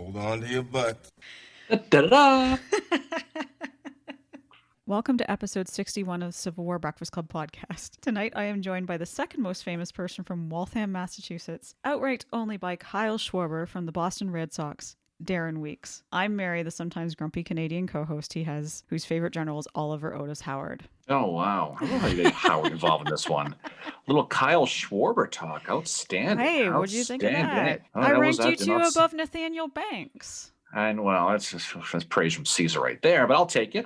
Hold on to your butts. Da-da-da. Welcome to episode 61 of Civil War Breakfast Club podcast. Tonight I am joined by the second most famous person from Waltham, Massachusetts, outranked only by Kyle Schwarber from the Boston Red Sox, Darren Weeks. I'm Mary, the sometimes grumpy Canadian co-host he has, whose favorite general is Oliver Otis Howard. Oh, wow. I don't know how you get Howard involved in this one. Little Kyle Schwarber talk. Outstanding. Hey, what'd you think of that? Oh, I that ranked was you that, two above Nathaniel Banks. And well, that's praise from Caesar right there, but I'll take it.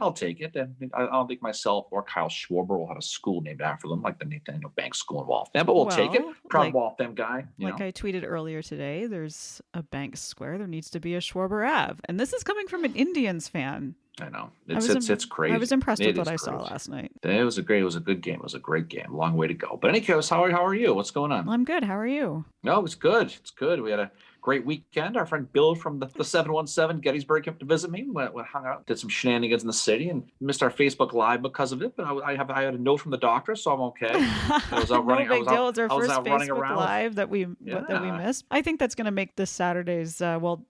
And I don't think myself or Kyle Schwarber will have a school named after them, like the Nathaniel Banks School in Waltham, but we'll take it. Proud Waltham guy. Like I tweeted earlier today, there's a Banks Square. There needs to be a Schwarber Ave. And this is coming from an Indians fan. I know. It's crazy. I was impressed with what I saw last night. It was a good game. It was a great game. Long way to go. But in any case, how are you? What's going on? I'm good. How are you? No, it's good. It's good. We had a great weekend. Our friend Bill from the 717 Gettysburg came to visit me. We hung out, did some shenanigans in the city, and missed our Facebook Live because of it. But I had a note from the doctor, so I'm okay. I was out running. No big deal. It's our first Facebook around. Live that we missed. I think that's going to make this Saturday's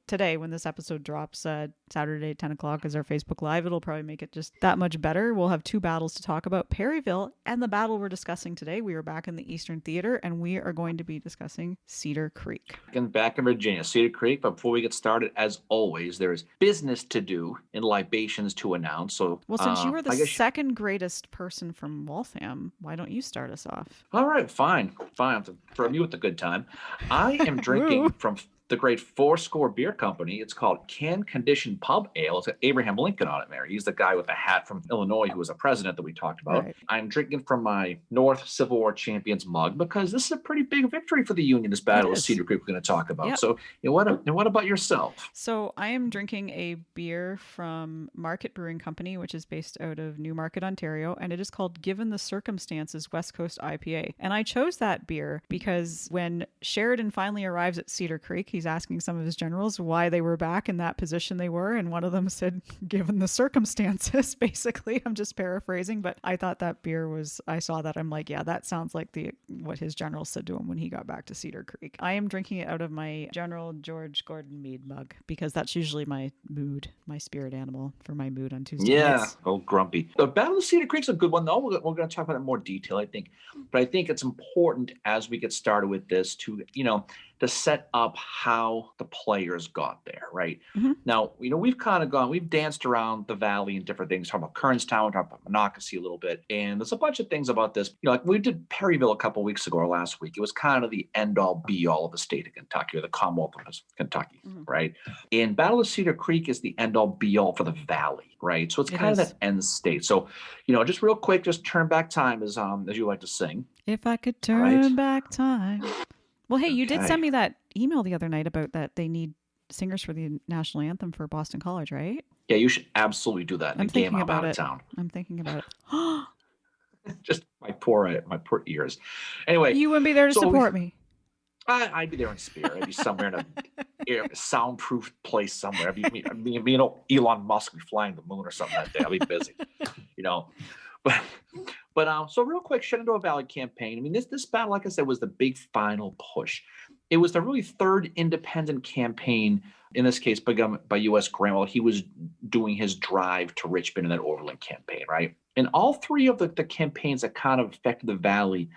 today when this episode drops, Saturday 10 o'clock is our Facebook Live. It'll probably make it just that much better. We'll have two battles to talk about: Perryville and the battle we're discussing today. We are back in the Eastern Theater, and we are going to be discussing Cedar Creek. Back in Virginia, Cedar Creek. But before we get started, as always, there is business to do and libations to announce. So, well, since you were the second greatest person from Waltham, why don't you start us off? All right, fine. I have to throw you with a good time. I am drinking from the great Fourscore Beer Company. It's called Can Condition Pub Ale. It's got Abraham Lincoln on it, Mary. He's the guy with the hat from Illinois who was a president that we talked about. Right. I'm drinking from my North Civil War Champions mug because this is a pretty big victory for the Union, this Battle of Cedar Creek we're going to talk about. Yep. So what about yourself? So I am drinking a beer from Market Brewing Company, which is based out of Newmarket, Ontario, and it is called Given the Circumstances West Coast IPA. And I chose that beer because when Sheridan finally arrives at Cedar Creek, he's asking some of his generals why they were back in that position they were, and one of them said, given the circumstances, basically. I'm just paraphrasing, but I thought that beer was, I saw that, I'm like, yeah, that sounds like what his general said to him when he got back to Cedar Creek. I am drinking it out of my General George Gordon Meade mug, because that's usually my mood, my spirit animal for my mood on Tuesday nights. Yeah, grumpy. The Battle of Cedar Creek's a good one, though. We're going to talk about it in more detail, I think. But I think it's important as we get started with this to set up how the players got there, right? Mm-hmm. Now, we've danced around the valley and different things, talking about Kernstown, talking about Monocacy a little bit, and there's a bunch of things about this. Like we did Perryville a couple of weeks ago or last week. It was kind of the end-all, be-all of the state of Kentucky, or the Commonwealth of Kentucky, right? And Battle of Cedar Creek is the end-all, be-all for the valley, right? So it's kind of that end state. So, just real quick, just turn back time as you like to sing. If I could turn back time. Well, hey, you did send me that email the other night about that they need singers for the national anthem for Boston College, right? Yeah, you should absolutely do that in a game out of town. I'm thinking about it. Just my poor ears. Anyway. You wouldn't be there to support me. I'd be there in spirit. I'd be somewhere in a soundproof place somewhere. Me and Elon Musk would be flying the moon or something that day. I'll be busy, But so real quick, Shenandoah Valley campaign. I mean, this battle, like I said, was the big final push. It was the really third independent campaign, in this case, begun by U.S. Grant while he was doing his drive to Richmond in that Overland campaign, right? And all three of the campaigns that kind of affected the valley,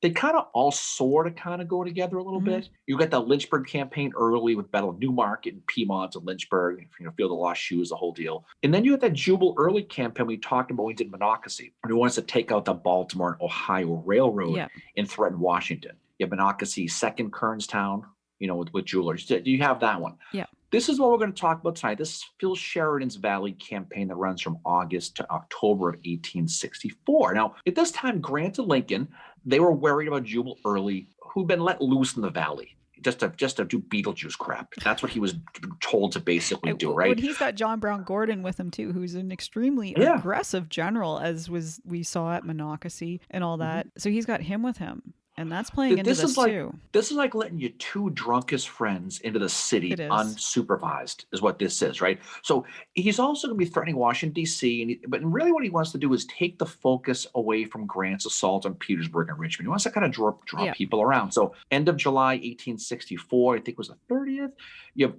they kind of all sort of go together a little bit. You got the Lynchburg campaign early with Battle of Newmarket and Piedmont and Lynchburg, Field of Lost Shoes, the whole deal. And then you had that Jubal early campaign we talked about when we did Monocacy, where he wants to take out the Baltimore and Ohio Railroad and threaten Washington. You have Monocacy, second Kernstown, with Jewelers. Do you have that one? Yeah. This is what we're going to talk about tonight. This is Phil Sheridan's Valley campaign that runs from August to October of 1864. Now, at this time, Grant and Lincoln, they were worried about Jubal Early, who'd been let loose in the valley just to do Beetlejuice crap. That's what he was told to basically do, right? But he's got John Brown Gordon with him too, who's an extremely aggressive general, as we saw at Monocacy and all that. So he's got him with him. And that's playing into this too. This is like letting your two drunkest friends into the city It is. unsupervised, is what this is, right? So he's also going to be threatening Washington, D.C., but really what he wants to do is take the focus away from Grant's assault on Petersburg and Richmond. He wants to kind of draw people around. So end of July 1864, I think it was the 30th, you have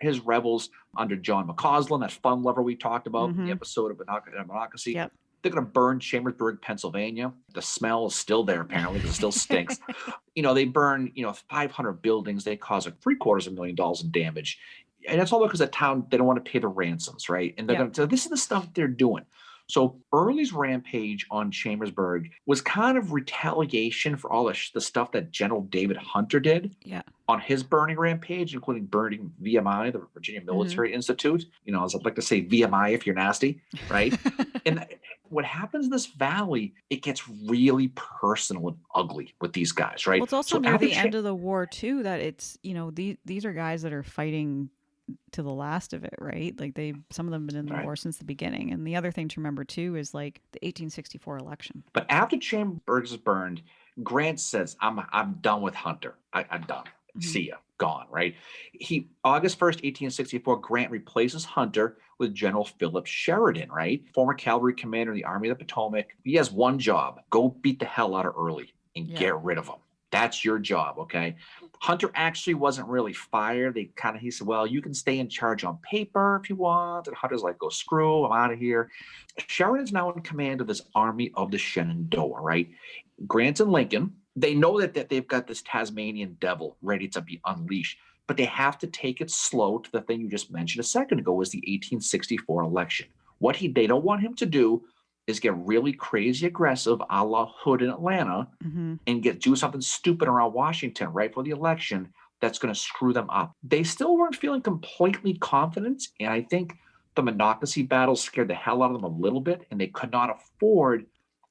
his rebels under John McCausland, that fun lover we talked about in the episode of Monocacy. Yep. They're going to burn Chambersburg, Pennsylvania. The smell is still there, apparently, because it still stinks. They burn, 500 buildings. They cause $750,000 in damage. And that's all because the town, they don't want to pay the ransoms, right? And they're going to, so this is the stuff they're doing. So Early's rampage on Chambersburg was kind of retaliation for all the stuff that General David Hunter did on his burning rampage, including burning VMI, the Virginia Military Institute. As I'd like to say, VMI if you're nasty, right? And what happens in this valley, it gets really personal and ugly with these guys, right? Well, it's also near the end of the war, too, that it's, these are guys that are fighting to the last of it, right? Like some of them have been in the war since the beginning. And the other thing to remember too is like the 1864 election. But after Chambersburg is burned, Grant says, I'm done with Hunter. I'm done. See ya. Gone, right? August 1st, 1864, Grant replaces Hunter with General Philip Sheridan, right? Former cavalry commander in the Army of the Potomac. He has one job: go beat the hell out of Early and get rid of him. That's your job, okay? Hunter actually wasn't really fired. He said, well, you can stay in charge on paper if you want. And Hunter's like, go screw, I'm out of here. Sheridan's now in command of this Army of the Shenandoah, right? Grant and Lincoln, they know that they've got this Tasmanian devil ready to be unleashed, but they have to take it slow to the thing you just mentioned a second ago, was the 1864 election. What they don't want him to do is get really crazy aggressive a la Hood in Atlanta and do something stupid around Washington right for the election that's going to screw them up. They still weren't feeling completely confident, and I think the Monocacy battle scared the hell out of them a little bit, and they could not afford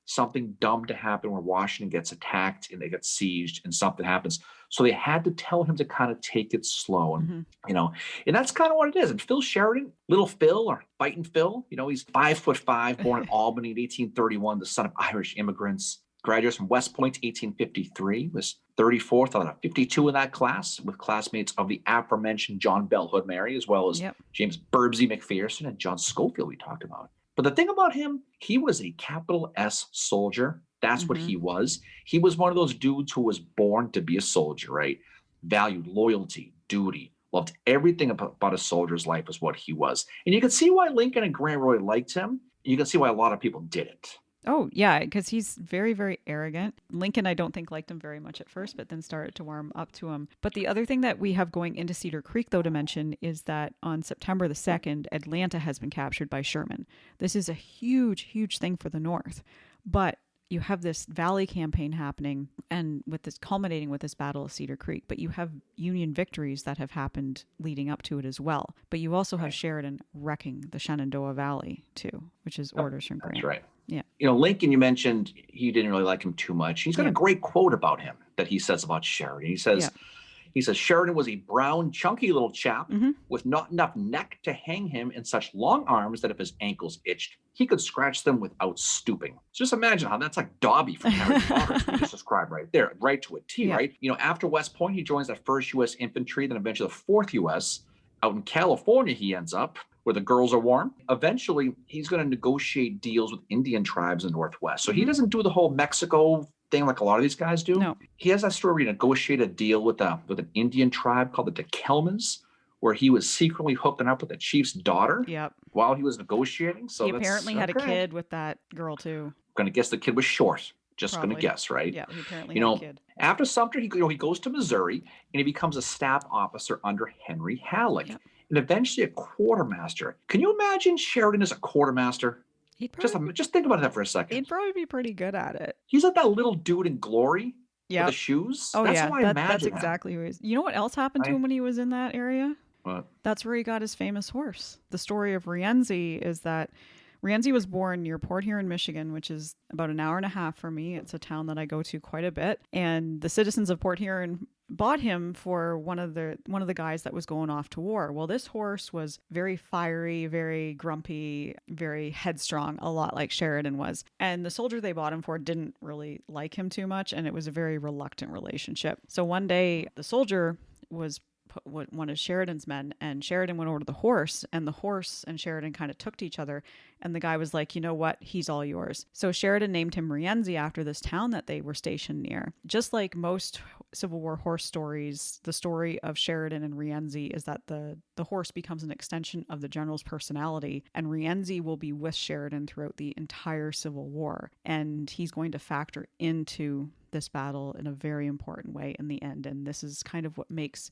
something dumb to happen where Washington gets attacked and they get sieged and something happens. So they had to tell him to kind of take it slow. And, and that's kind of what it is. And Phil Sheridan, Little Phil or Fighting Phil, he's 5'5", born in Albany in 1831, the son of Irish immigrants. Graduates from West Point, 1853, was 34th out of 52 in that class, with classmates of the aforementioned John Bell Hood Mary, as well as James Burbsy McPherson and John Schofield we talked about. But the thing about him, he was a capital S soldier. That's what he was. He was one of those dudes who was born to be a soldier, right? Valued loyalty, duty, loved everything about a soldier's life is what he was. And you can see why Lincoln and Grant really liked him. You can see why a lot of people didn't. Oh, yeah, because he's very, very arrogant. Lincoln, I don't think, liked him very much at first, but then started to warm up to him. But the other thing that we have going into Cedar Creek, though, to mention is that on September the 2nd, Atlanta has been captured by Sherman. This is a huge, huge thing for the North. But you have this Valley campaign happening, and with this culminating with this Battle of Cedar Creek, but you have Union victories that have happened leading up to it as well. But you also have Sheridan wrecking the Shenandoah Valley too, which is orders from Grant. That's right. Yeah. Lincoln, you mentioned he didn't really like him too much. He's got a great quote about him that he says about Sheridan. He says, Sheridan was a brown, chunky little chap with not enough neck to hang him and such long arms that if his ankles itched, he could scratch them without stooping. So just imagine how that's like Dobby from Harry Potter, we just described right there, right to a T, right? After West Point, he joins the 1st U.S. Infantry, then eventually the 4th U.S. Out in California, he ends up where the girls are warm. Eventually, he's going to negotiate deals with Indian tribes in the Northwest. So he doesn't do the whole Mexico thing like a lot of these guys do. No. He has that story where he negotiated a deal with an Indian tribe called the Tekelmans, where he was secretly hooking up with the chief's daughter while he was negotiating. So he apparently had a kid with that girl too. Going to guess the kid was short. Just going to guess, right? Yeah, he apparently had a kid. After Sumter, he goes to Missouri and he becomes a staff officer under Henry Halleck. Yep. And eventually a quartermaster. Can you imagine Sheridan as a quartermaster? Just think about that for a second. He'd probably be pretty good at it. He's like that little dude in Glory with the shoes. Oh, that's yeah. How I imagine that's exactly who he is. You know what else happened to him when he was in that area? What? That's where he got his famous horse. The story of Rienzi is that Rienzi was born near Port Huron, Michigan, which is about an hour and a half from me. It's a town that I go to quite a bit. And the citizens of Port Huron bought him for one of the guys that was going off to war. Well, this horse was very fiery, very grumpy, very headstrong, a lot like Sheridan was. And the soldier they bought him for didn't really like him too much, and it was a very reluctant relationship. So one day the soldier was one of Sheridan's men, and Sheridan went over to the horse, and the horse and Sheridan kind of took to each other, and the guy was like, you know what, he's all yours. So Sheridan named him Rienzi after this town that they were stationed near. Just like most Civil War horse stories, the story of Sheridan and Rienzi is that the horse becomes an extension of the general's personality, and Rienzi will be with Sheridan throughout the entire Civil War, and he's going to factor into this battle in a very important way in the end, and this is kind of what makes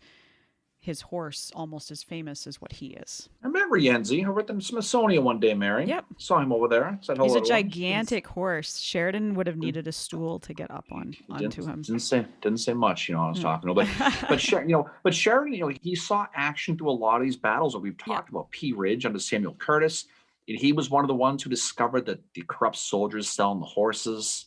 his horse almost as famous as what he is. I remember Yenzi. I was at the Smithsonian one day, Mary. Yep. Saw him over there. Said hello. He's a gigantic horse. Sheridan would have needed a stool to get up onto him. Didn't say much, I was talking to him. But Sheridan, he saw action through a lot of these battles that we've talked about. Pea Ridge under Samuel Curtis. He was one of the ones who discovered that the corrupt soldiers selling the horses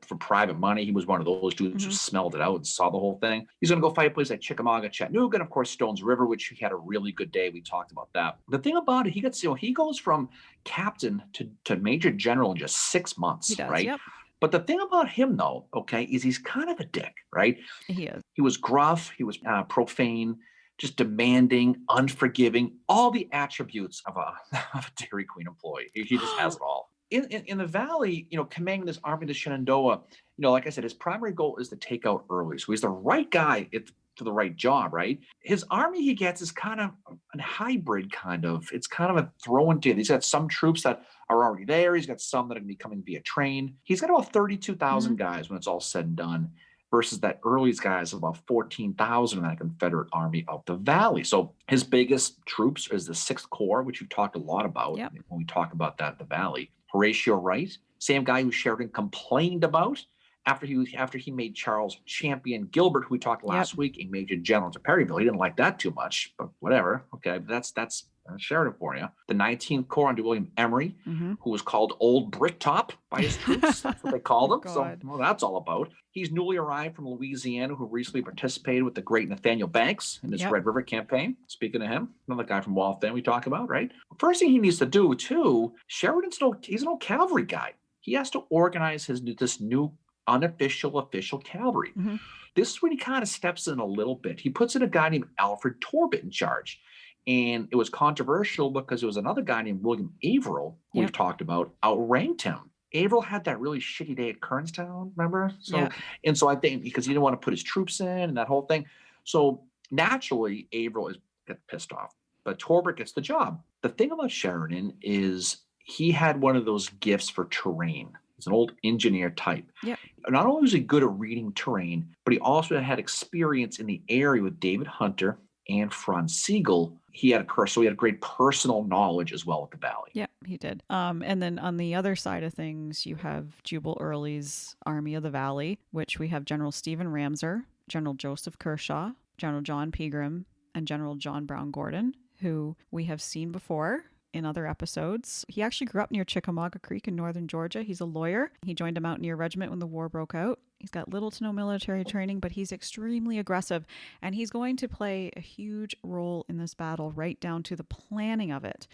for private money. He was one of those dudes who smelled it out and saw the whole thing. He's going to go fight places like Chickamauga, Chattanooga, and of course Stones River, which he had a really good day. We talked about that. The thing about it, he goes from captain to major general in just 6 months, he does, right? Yep. But the thing about him, though, is he's kind of a dick, right? He is. He was gruff. He was profane, just demanding, unforgiving, all the attributes of a Dairy Queen employee. He just has it all. In the Valley, commanding this army to Shenandoah, like I said, his primary goal is to take out early. So he's the right guy for the right job, right? His army he gets is kind of a hybrid it's kind of a throw-in together. He's got some troops that are already there. He's got some that are going to be coming via train. He's got about 32,000 guys when it's all said and done, versus that early's guys of about 14,000 in that Confederate army of the Valley. So his biggest troops is the 6th Corps, which we've talked a lot about when we talk about that, the Valley. Horatio Wright, same guy who Sheridan complained about after he made Charles Champion Gilbert, who we talked last week, a major general to Perryville. He didn't like that too much, but whatever. Okay, but that's Sheridan for you. The 19th Corps under William Emery, who was called Old Bricktop by his troops. That's what they called him. So that's all about. He's newly arrived from Louisiana, who recently participated with the great Nathaniel Banks in this Red River campaign. Speaking of him, another guy from Waltham we talk about, right? First thing he needs to do, too, he's an old cavalry guy. He has to organize this new unofficial official cavalry. This is when he kind of steps in a little bit. He puts in a guy named Alfred Torbett in charge. And it was controversial because there was another guy named William Averill, who we've talked about, outranked him. Averill had that really shitty day at Kernstown, remember? And so I think because he didn't want to put his troops in and that whole thing. So naturally, Averill gets pissed off. But Torbett gets the job. The thing about Sheridan is he had one of those gifts for terrain. He's an old engineer type. Not only was he good at reading terrain, but he also had experience in the area with David Hunter and Franz Siegel. He had a great personal knowledge as well with the Valley. Yeah, he did. And then on the other side of things, you have Jubal Early's Army of the Valley, which we have General Stephen Ramseur, General Joseph Kershaw, General John Pegram, and General John Brown Gordon, who we have seen before in other episodes. He actually grew up near Chickamauga Creek in northern Georgia. He's a lawyer. He joined a mountaineer regiment when the war broke out. He's got little to no military training, but he's extremely aggressive, and he's going to play a huge role in this battle, right down to the planning of it.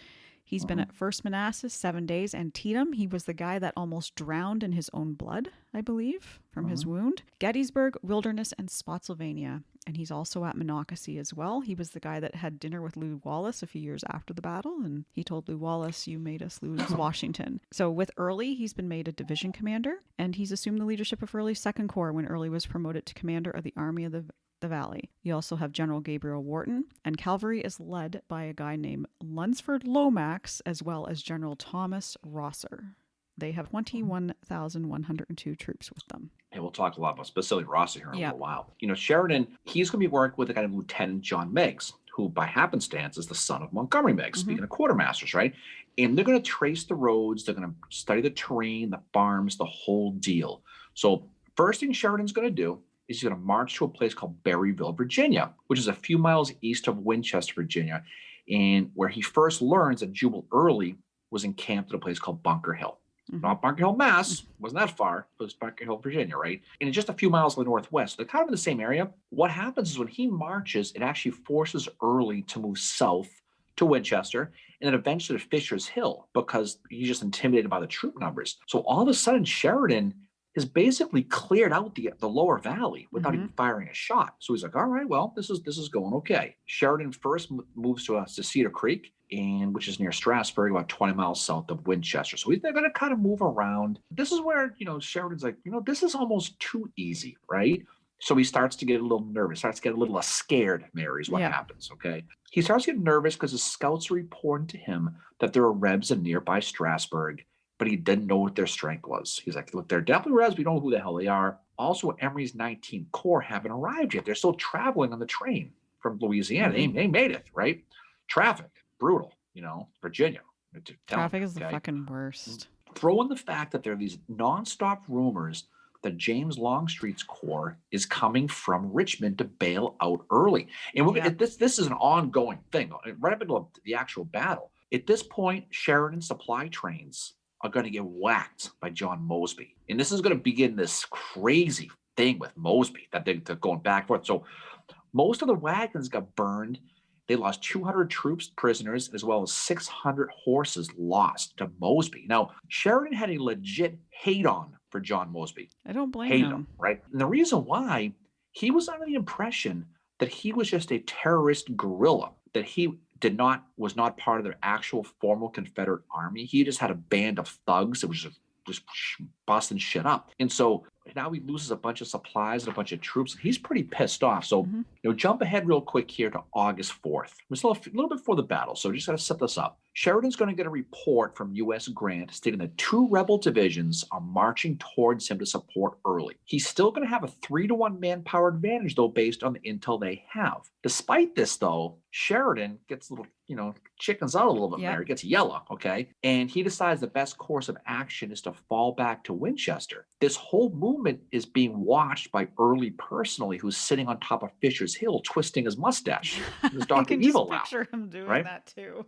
He's been at First Manassas 7 days, and Antietam. He was the guy that almost drowned in his own blood, I believe, from his wound. Gettysburg, Wilderness, and Spotsylvania. And he's also at Monocacy as well. He was the guy that had dinner with Lew Wallace a few years after the battle, and he told Lew Wallace, "You made us lose Washington." So with Early, he's been made a division commander, and he's assumed the leadership of Early's 2nd Corps when Early was promoted to commander of the Army of the Valley. You also have General Gabriel Wharton, and cavalry is led by a guy named Lunsford Lomax, as well as General Thomas Rosser. They have 21,102 troops with them. Hey, we'll talk a lot about specifically Rosser here in a little while. Sheridan, he's going to be working with a guy named Lieutenant John Meigs, who by happenstance is the son of Montgomery Meigs, speaking of quartermasters, right? And they're going to trace the roads. They're going to study the terrain, the farms, the whole deal. So first thing Sheridan's going to do is he's going to march to a place called Berryville, Virginia, which is a few miles east of Winchester, Virginia, and where he first learns that Jubal Early was encamped at a place called Bunker Hill. Not Bunker Hill, Mass. Wasn't that far. It was Bunker Hill, Virginia, right? And it's just a few miles to the northwest. They're kind of in the same area. What happens is when he marches, it actually forces Early to move south to Winchester and then eventually to Fisher's Hill because he's just intimidated by the troop numbers. So all of a sudden, Sheridan has basically cleared out the lower valley without even firing a shot. So he's like, all right, well, this is going okay. Sheridan first moves to Cedar Creek, which is near Strasburg, about 20 miles south of Winchester. So they're going to kind of move around. This is where, Sheridan's like, this is almost too easy, right? So he starts to get a little nervous, starts to get a little scared, Mary, is what happens, okay? He starts to get nervous because his scouts are reporting to him that there are Rebs in nearby Strasburg, but he didn't know what their strength was. He's like, look, they're definitely Rebs. We don't know who the hell they are. Also, Emory's 19th Corps haven't arrived yet. They're still traveling on the train from Louisiana. They made it, right? Traffic, brutal, Virginia. Traffic is the fucking worst. Throw in the fact that there are these nonstop rumors that James Longstreet's Corps is coming from Richmond to bail out Early. And this is an ongoing thing, right up into the actual battle. At this point, Sheridan's supply trains are going to get whacked by John Mosby. And this is going to begin this crazy thing with Mosby that they're going back and forth. So most of the wagons got burned. They lost 200 troops, prisoners, as well as 600 horses lost to Mosby. Now, Sheridan had a legit hate on for John Mosby. I don't blame him, right? And the reason why, he was under the impression that he was just a terrorist guerrilla, that he was not part of their actual formal Confederate army. He just had a band of thugs that was just busting shit up. And so now he loses a bunch of supplies and a bunch of troops. He's pretty pissed off. So, jump ahead real quick here to August 4th. We're still a little bit before the battle, so just got to set this up. Sheridan's going to get a report from U.S. Grant stating that 2 rebel divisions are marching towards him to support Early. He's still going to have a 3-to-1 manpower advantage, though, based on the intel they have. Despite this, though, Sheridan gets a little, chickens out a little bit there. He gets yellow, okay? And he decides the best course of action is to fall back to Winchester. This whole movement is being watched by Early personally, who's sitting on top of Fisher's Hill, twisting his mustache. His Dr. Evil laugh. I can picture him doing that, too.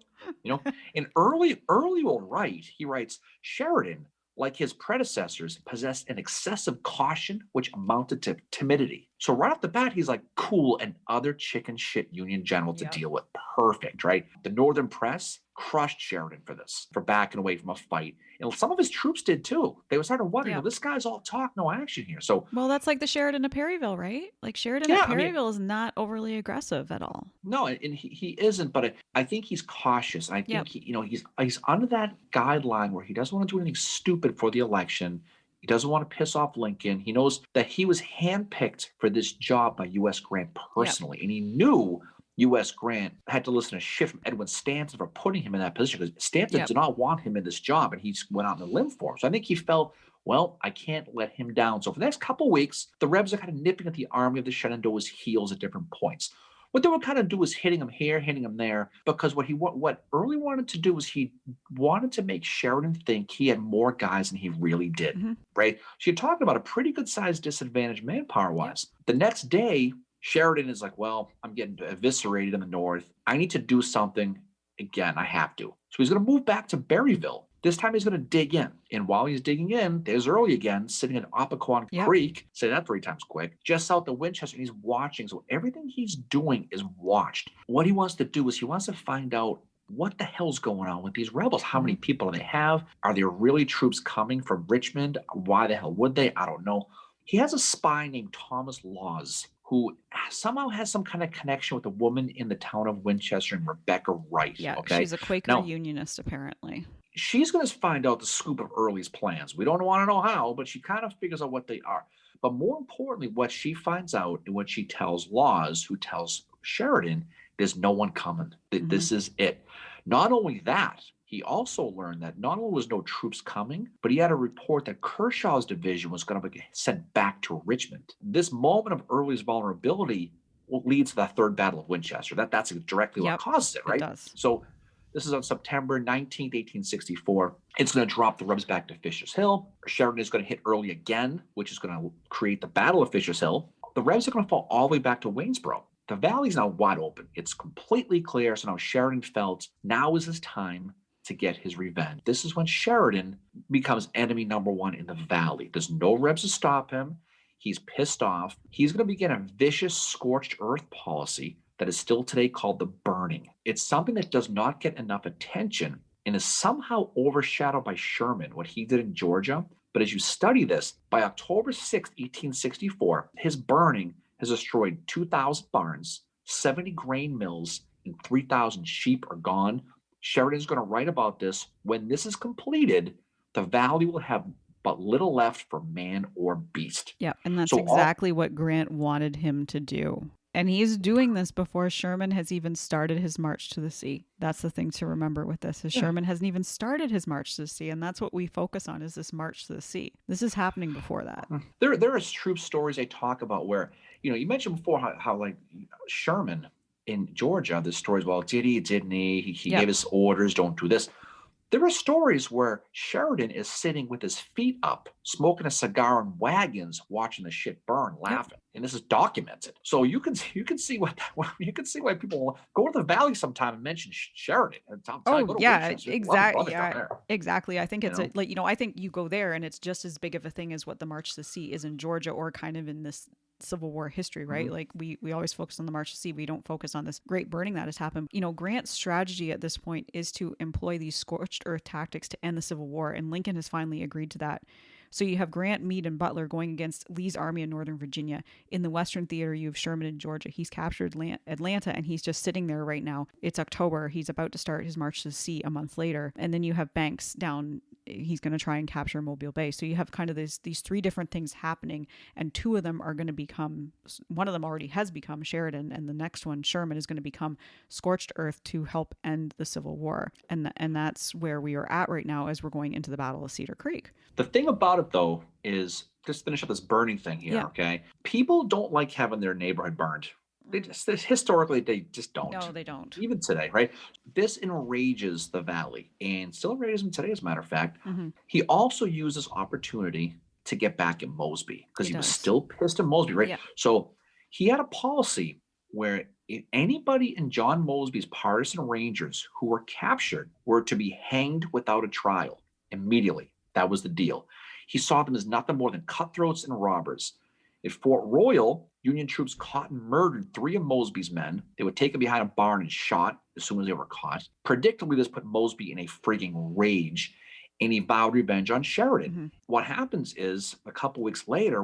And Early will write, he writes, Sheridan, like his predecessors, possessed an excessive caution which amounted to timidity. So right off the bat, he's like, cool, and other chicken shit Union general to deal with. Perfect, right? The Northern press crushed Sheridan for this, for backing away from a fight. And some of his troops did too. They were starting to wonder, this guy's all talk, no action here. So, well, that's like the Sheridan of Perryville, right? Like Sheridan of Perryville is not overly aggressive at all. No, and he isn't, but I think he's cautious. I think he's under that guideline where he doesn't want to do anything stupid for the election. He doesn't want to piss off Lincoln. He knows that he was handpicked for this job by U.S. Grant personally, and he knew U.S. Grant had to listen to shit from Edwin Stanton for putting him in that position because Stanton did not want him in this job, and he went out on a limb for him. So I think he felt, well, I can't let him down. So for the next couple of weeks, the Rebs are kind of nipping at the army of the Shenandoah's heels at different points. What they would kind of do is hitting him here, hitting him there, because what Early wanted to do was he wanted to make Sheridan think he had more guys than he really did, right? So you're talking about a pretty good-sized disadvantage manpower-wise. The next day, Sheridan is like, well, I'm getting eviscerated in the north. I need to do something. Again, I have to. So he's going to move back to Berryville. This time he's going to dig in. And while he's digging in, there's Early again, sitting in Opequon Creek, say that 3 times quick, just south of Winchester, and he's watching. So everything he's doing is watched. What he wants to do is he wants to find out what the hell's going on with these rebels. How many people do they have? Are there really troops coming from Richmond? Why the hell would they? I don't know. He has a spy named Thomas Laws, who somehow has some kind of connection with a woman in the town of Winchester named Rebecca Wright. Yeah, she's a Quaker Unionist, apparently. She's going to find out the scoop of Early's plans. We don't want to know how, but she kind of figures out what they are. But more importantly, what she finds out and what she tells Laws, who tells Sheridan, there's no one coming. This is it. Not only that, he also learned that not only was no troops coming, but he had a report that Kershaw's division was going to be sent back to Richmond. This moment of Early's vulnerability leads to the Third Battle of Winchester. That's directly what causes it, right? It does. So this is on September 19th, 1864. It's going to drop the Rebs back to Fisher's Hill. Sheridan is going to hit Early again, which is going to create the Battle of Fisher's Hill. The Rebs are going to fall all the way back to Waynesboro. The valley's now wide open. It's completely clear. So now Sheridan felt now is his time to get his revenge. This is when Sheridan becomes enemy number one in the valley. There's no Rebs to stop him. He's pissed off. He's going to begin a vicious scorched earth policy that is still today called the burning. It's something that does not get enough attention and is somehow overshadowed by Sherman, what he did in Georgia. But as you study this, by October 6, 1864, his burning has destroyed 2,000 barns, 70 grain mills, and 3,000 sheep are gone. Sheridan's going to write about this. When this is completed, the valley will have but little left for man or beast. Yeah, and that's exactly what Grant wanted him to do. And he's doing this before Sherman has even started his march to the sea. That's the thing to remember with this, is Sherman hasn't even started his march to the sea, and that's what we focus on, is this march to the sea. This is happening before that. There are troop stories they talk about where, you mentioned before how like Sherman in Georgia, the stories, well, did he, didn't he? He gave us orders, don't do this. There are stories where Sheridan is sitting with his feet up, smoking a cigar in wagons, watching the shit burn, laughing, and this is documented. So you can see why people go to the valley sometime and mention Sheridan. Exactly. I think it's I think you go there and it's just as big of a thing as what the March to the Sea is in Georgia, or kind of in this Civil War history, right? Like we always focus on the March to the Sea. We don't focus on this great burning that has happened. Grant's strategy at this point is to employ these scorched earth tactics to end the Civil War, and Lincoln has finally agreed to that. So you have Grant, Meade, and Butler going against Lee's army in Northern Virginia. In the Western Theater, you have Sherman in Georgia. He's captured Atlanta, and he's just sitting there right now. It's October. He's about to start his march to the sea a month later. And then you have Banks down. He's going to try and capture Mobile Bay. So you have kind of these three different things happening, and two of them are going to become, one of them already has become Sheridan, and the next one, Sherman, is going to become scorched earth to help end the Civil War. And that's where we are at right now as we're going into the Battle of Cedar Creek. The thing about it, though, is just finish up this burning thing here, okay? People don't like having their neighborhood burned. Historically, they just don't. No, they don't. Even today, right? This enrages the valley, and still enrages him today, as a matter of fact. He also used this opportunity to get back at Mosby, because he was still pissed at Mosby, right? So he had a policy where anybody in John Mosby's partisan rangers who were captured were to be hanged without a trial immediately. That was the deal. He saw them as nothing more than cutthroats and robbers. At Fort Royal, Union troops caught and murdered 3 of Mosby's men. They were taken behind a barn and shot as soon as they were caught. Predictably, this put Mosby in a frigging rage, and he vowed revenge on Sheridan. What happens is, a couple weeks later,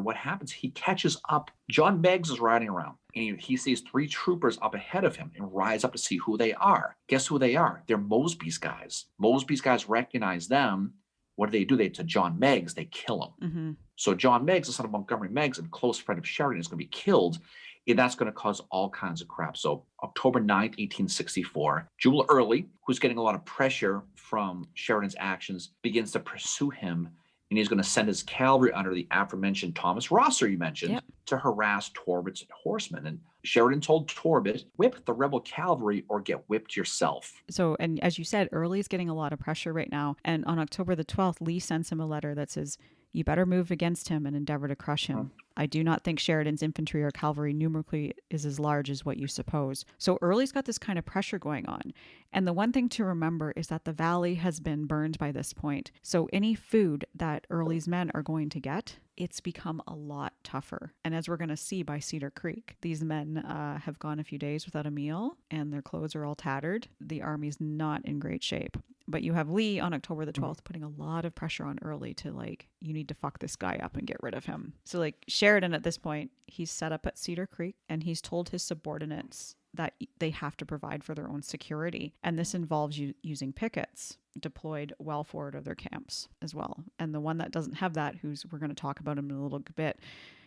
he catches up. John Meigs is riding around, and he sees 3 troopers up ahead of him and rides up to see who they are. Guess who they are? They're Mosby's guys. Mosby's guys recognize them. What do? To John Meigs, they kill him. So John Meigs, the son of Montgomery Meigs and close friend of Sheridan, is going to be killed, and that's going to cause all kinds of crap. So October 9th, 1864, Jubal Early, who's getting a lot of pressure from Sheridan's actions, begins to pursue him, and he's going to send his cavalry under the aforementioned Thomas Rosser you mentioned to harass Torbert's horsemen. And Sheridan told Torbert, whip the rebel cavalry or get whipped yourself. So, and as you said, Early's getting a lot of pressure right now. And on October the 12th, Lee sends him a letter that says, "You better move against him and endeavor to crush him. I do not think Sheridan's infantry or cavalry numerically is as large as what you suppose." So Early's got this kind of pressure going on. And the one thing to remember is that the valley has been burned by this point. So any food that Early's men are going to get, it's become a lot tougher. And as we're going to see by Cedar Creek, these men have gone a few days without a meal, and their clothes are all tattered. The army's not in great shape. But you have Lee on October the 12th putting a lot of pressure on Early to, you need to fuck this guy up and get rid of him. So Sheridan at this point, he's set up at Cedar Creek, and he's told his subordinates that they have to provide for their own security. And this involves using pickets deployed well forward of their camps as well. And the one that doesn't have that, we're going to talk about him in a little bit,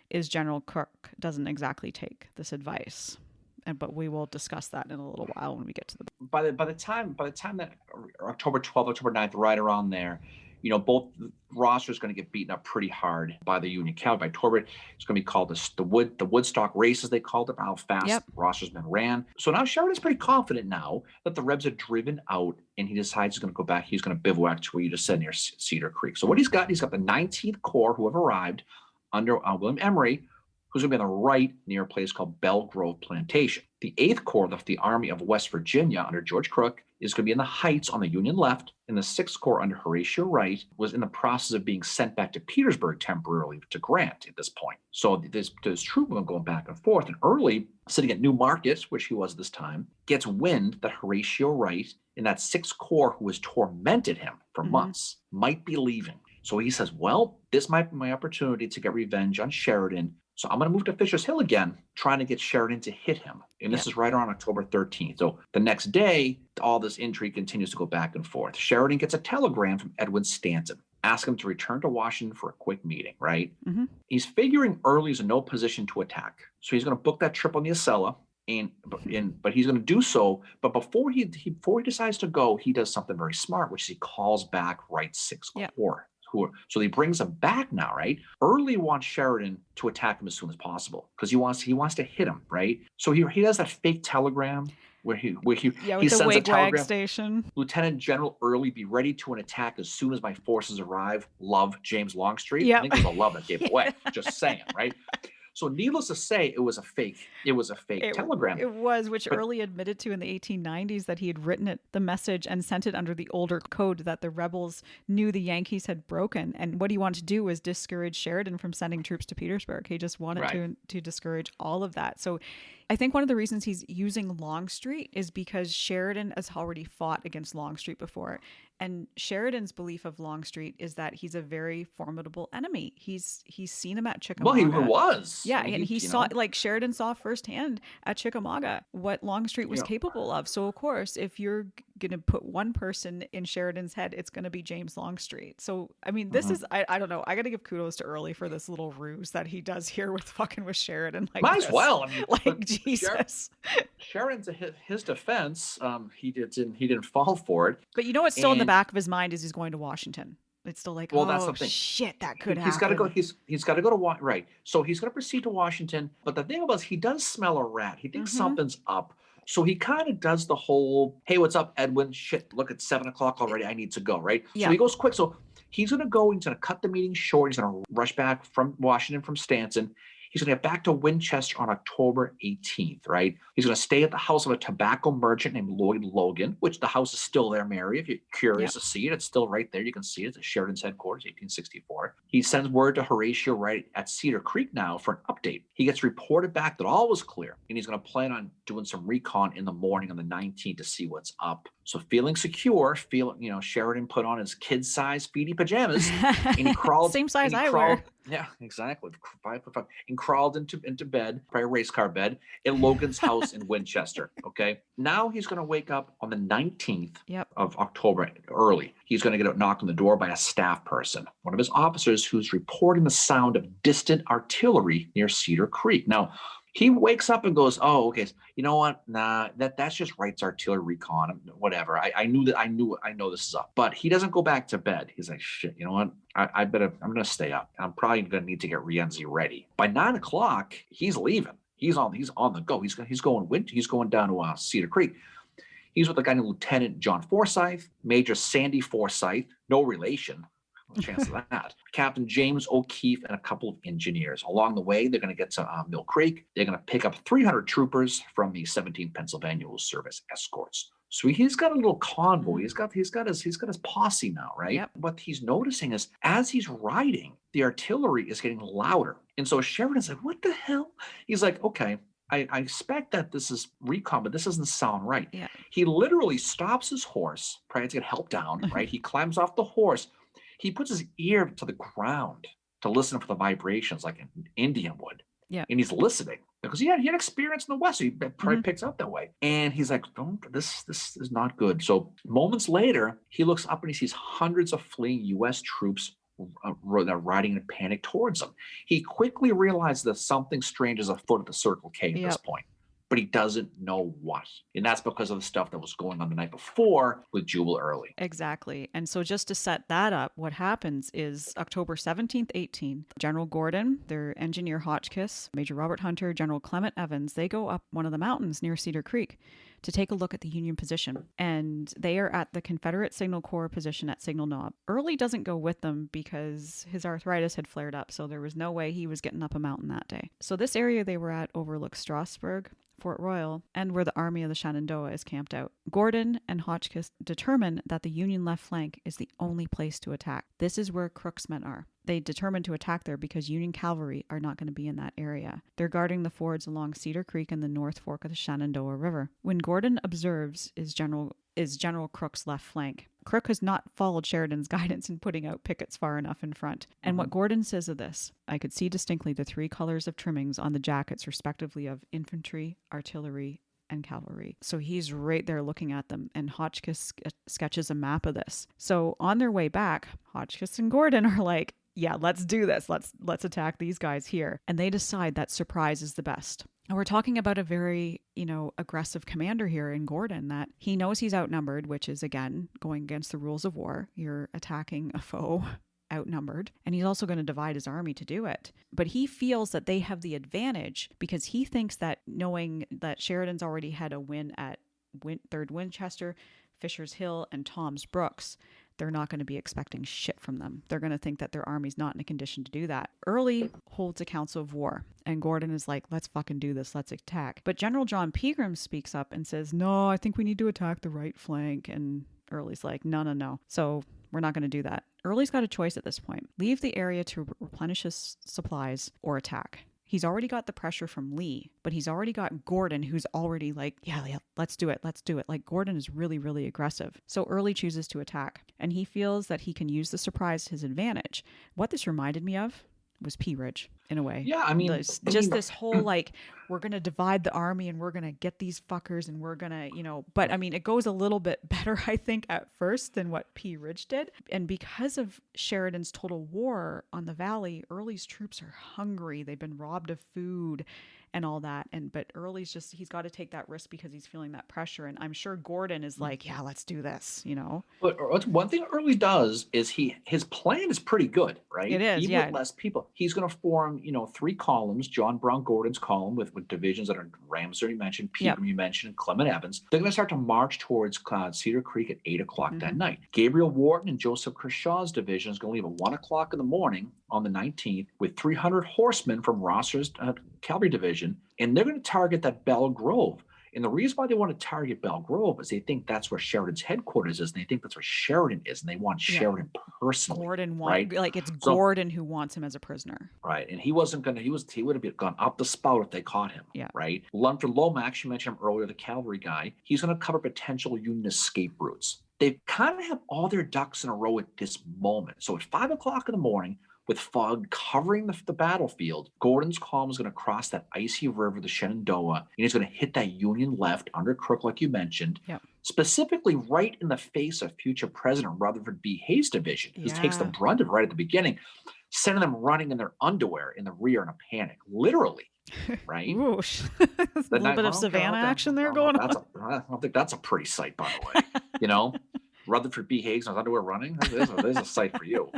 is General Crook. Doesn't exactly take this advice. But we will discuss that in a little while when we get to the. By the time that October 12th, October 9th, right around there, both rosters going to get beaten up pretty hard by the Union cavalry. By Torbert, it's going to be called the Woodstock races. They called it, how fast Roster's men ran. So now Sheridan's pretty confident now that the Rebs are driven out, and he decides he's going to go back. He's going to bivouac to where you just said, near Cedar Creek. So what he's got the 19th Corps, who have arrived under William Emery, who's going to be on the right near a place called Bell Grove Plantation. The 8th Corps of the Army of West Virginia under George Crook is going to be in the Heights on the Union left, and the 6th Corps under Horatio Wright was in the process of being sent back to Petersburg temporarily to Grant at this point. So this troop movement going back and forth, and Early, sitting at New Market, which he was this time, gets wind that Horatio Wright in that 6th Corps, who has tormented him for months, might be leaving. So he says, well, this might be my opportunity to get revenge on Sheridan. So I'm going to move to Fisher's Hill again, trying to get Sheridan to hit him. And this is right around October 13th. So the next day, all this intrigue continues to go back and forth. Sheridan gets a telegram from Edwin Stanton, asking him to return to Washington for a quick meeting, right? He's figuring Early's in no position to attack. So he's going to book that trip on the Acela. But he's going to do so. But before he decides to go, he does something very smart, which is he calls back Wright's 6th Corps. So he brings him back now, right? Early wants Sheridan to attack him as soon as possible because he wants to hit him, right? So he does that fake telegram where he sends a telegram. Station. Lieutenant General Early, be ready to an attack as soon as my forces arrive. Love, James Longstreet. Yep. I think it was a love that gave away. Just saying, right? So needless to say, it was a fake telegram. It was, which Early admitted to in the 1890s that he had written the message and sent it under the older code that the rebels knew the Yankees had broken. And what he wanted to do was discourage Sheridan from sending troops to Petersburg. He just wanted to discourage all of that. So I think one of the reasons he's using Longstreet is because Sheridan has already fought against Longstreet before. And Sheridan's belief of Longstreet is that he's a very formidable enemy. He's seen him at Chickamauga. Well, he was. Yeah, and he saw, like Sheridan saw firsthand at Chickamauga what Longstreet was capable of. So, of course, if you're going to put one person in Sheridan's head, it's going to be James Longstreet. So, I mean, this is, I don't know. I got to give kudos to Early for this little ruse that he does here with Sheridan. Like Might as well. I mean, like, Jesus. Sheridan's his defense. He didn't fall for it. But you know what's still in the back of his mind is he's going to Washington. It's still like, that's the thing. Shit, that could happen. He's got to go. He's got to go to right. So he's going to proceed to Washington. But the thing about it is, he does smell a rat. He thinks something's up. So he kind of does the whole, hey, what's up, Edwin? Shit, look, it's 7 o'clock already. I need to go, right? Yeah. So he goes quick. So he's going to go. He's going to cut the meeting short. He's going to rush back from Washington from Stanton. He's going to get back to Winchester on October 18th, right? He's going to stay at the house of a tobacco merchant named Lloyd Logan, which the house is still there, Mary. If you're curious to see it, it's still right there. You can see it. It's at Sheridan's headquarters, 1864. He sends word to Horatio Wright at Cedar Creek now for an update. He gets reported back that all was clear, and he's going to plan on doing some recon in the morning on the 19th to see what's up. So feeling secure, Sheridan put on his kid-size feety pajamas, and he crawled. Same size I wear. Yeah, exactly. 5'5", and crawled into bed, probably a race car bed, at Logan's house in Winchester. Okay. Now he's going to wake up on the 19th of October early. He's going to get a knock on the door by a staff person, one of his officers, who's reporting the sound of distant artillery near Cedar Creek. Now, he wakes up and goes, "Oh, okay. You know what? Nah, that's just Wright's artillery recon. Whatever. I know this is up." But he doesn't go back to bed. He's like, "Shit. You know what? I'm gonna stay up. I'm probably gonna need to get Rienzi ready." By 9 o'clock, he's leaving. He's on the go. He's going down to Cedar Creek. He's with a guy named Lieutenant John Forsyth, Major Sandy Forsyth, no relation. Chance of that. Captain James O'Keefe and a couple of engineers. Along the way, they're going to get to Mill Creek. They're going to pick up 300 troopers from the 17th Pennsylvania who serve as escorts. So he's got a little convoy. He's got his posse now, right? Yep. What he's noticing is as he's riding, the artillery is getting louder. And so Sheridan's like, "What the hell?" He's like, "Okay, I expect that this is recon, but this doesn't sound right." Yeah. He literally stops his horse, trying to get help down, right? He climbs off the horse. He puts his ear to the ground to listen for the vibrations like an Indian would. Yeah. And he's listening because he had experience in the West. So he probably picks up that way. And he's like, this is not good. So moments later, he looks up and he sees hundreds of fleeing U.S. troops riding in a panic towards him. He quickly realizes that something strange is afoot at the Circle K at this point. But he doesn't know what. And that's because of the stuff that was going on the night before with Jubal Early. Exactly. And so just to set that up, what happens is October 17th, 18, General Gordon, their engineer Hotchkiss, Major Robert Hunter, General Clement Evans, they go up one of the mountains near Cedar Creek to take a look at the Union position. And they are at the Confederate Signal Corps position at Signal Knob. Early doesn't go with them because his arthritis had flared up, so there was no way he was getting up a mountain that day. So this area they were at overlooks Strasburg, Fort Royal, and where the Army of the Shenandoah is camped out. Gordon and Hotchkiss determine that the Union left flank is the only place to attack. This is where Crook's men are. They determined to attack there because Union cavalry are not going to be in that area. They're guarding the fords along Cedar Creek and the North Fork of the Shenandoah River. When Gordon observes is General Crook's left flank, Crook has not followed Sheridan's guidance in putting out pickets far enough in front. And what Gordon says of this, I could see distinctly the 3 colors of trimmings on the jackets respectively of infantry, artillery, and cavalry. So he's right there looking at them, and Hotchkiss sketches a map of this. So on their way back, Hotchkiss and Gordon are like, yeah, let's do this. Let's attack these guys here. And they decide that surprise is the best. And we're talking about a very, aggressive commander here in Gordon, that he knows he's outnumbered, which is, again, going against the rules of war. You're attacking a foe outnumbered, and he's also going to divide his army to do it. But he feels that they have the advantage because he thinks that knowing that Sheridan's already had a win at 3rd Winchester, Fisher's Hill, and Tom's Brooks, they're not going to be expecting shit from them. They're going to think that their army's not in a condition to do that. Early holds a council of war, and Gordon is like, let's fucking do this. Let's attack. But General John Pegram speaks up and says, no, I think we need to attack the right flank. And Early's like, no. So we're not going to do that. Early's got a choice at this point. Leave the area to replenish his supplies or attack. He's already got the pressure from Lee, but he's already got Gordon, who's already like, yeah, let's do it. Like, Gordon is really, really aggressive. So Early chooses to attack, and he feels that he can use the surprise to his advantage. What this reminded me of was Pea Ridge, in a way. Yeah, I mean... this whole, like, we're going to divide the army, and we're going to get these fuckers, and we're going to, But, I mean, it goes a little bit better, I think, at first than what Pea Ridge did. And because of Sheridan's total war on the valley, Early's troops are hungry. They've been robbed of food and all that. But Early's he's got to take that risk because he's feeling that pressure. And I'm sure Gordon is like, yeah, let's do this, But one thing Early does is his plan is pretty good, right? It is, Even with less people. He's going to form, 3 columns, John Brown Gordon's column with divisions that are Ramsey, you mentioned, Pegram, you mentioned, and Clement Evans. They're going to start to march towards Cedar Creek at 8 o'clock that night. Gabriel Wharton and Joseph Kershaw's division is going to leave at 1 o'clock in the morning on the 19th with 300 horsemen from Rosser's cavalry division, and they're going to target that Belle Grove. And the reason why they want to target Belle Grove is they think that's where Sheridan's headquarters is, and they think that's where Sheridan is, and they want Sheridan personally. Gordon who wants him as a prisoner. Right. And he wasn't going to, he would have gone up the spout if they caught him. Yeah. Right. Lumford Lomax, you mentioned him earlier, the cavalry guy, he's going to cover potential Union escape routes. They kind of have all their ducks in a row at this moment. So at 5 o'clock in the morning, with fog covering the battlefield, Gordon's column is going to cross that icy river, the Shenandoah, and he's going to hit that Union left under Crook, like you mentioned, specifically right in the face of future President Rutherford B. Hayes' division. He takes the brunt of it right at the beginning, sending them running in their underwear in the rear in a panic, literally. Right? Oosh. A little bit of Savannah action there going on. I don't think that's a pretty sight, by the way. Rutherford B. Hayes in his underwear running. There's a sight for you.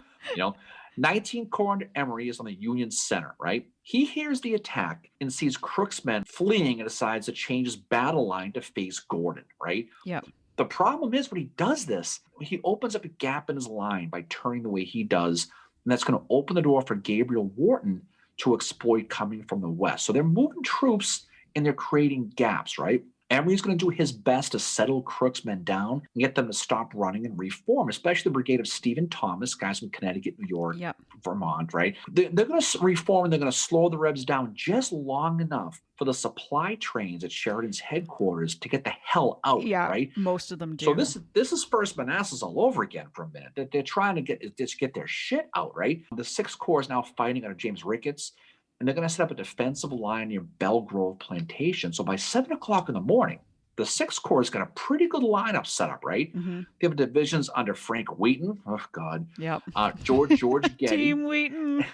19th Corps under Emory is on the Union center, right? He hears the attack and sees Crook's men fleeing and decides to change his battle line to face Gordon, right? Yeah. The problem is when he does this, he opens up a gap in his line by turning the way he does, and that's going to open the door for Gabriel Wharton to exploit coming from the west. So they're moving troops and they're creating gaps, right? Emory's going to do his best to settle Crook's men down and get them to stop running and reform, especially the brigade of Stephen Thomas, guys from Connecticut, New York, Vermont, right? They're going to reform and they're going to slow the Rebs down just long enough for the supply trains at Sheridan's headquarters to get the hell out, right? Most of them do. So this is First Manassas all over again for a minute. They're trying to get their shit out, right? The 6th Corps is now fighting under James Ricketts, and they're going to set up a defensive line near Belle Grove Plantation. So by 7 o'clock in the morning, the 6th Corps has got a pretty good lineup set up, right? Mm-hmm. They have divisions under Frank Wheaton. Oh, God. Yep. George Getty. Team Wheaton.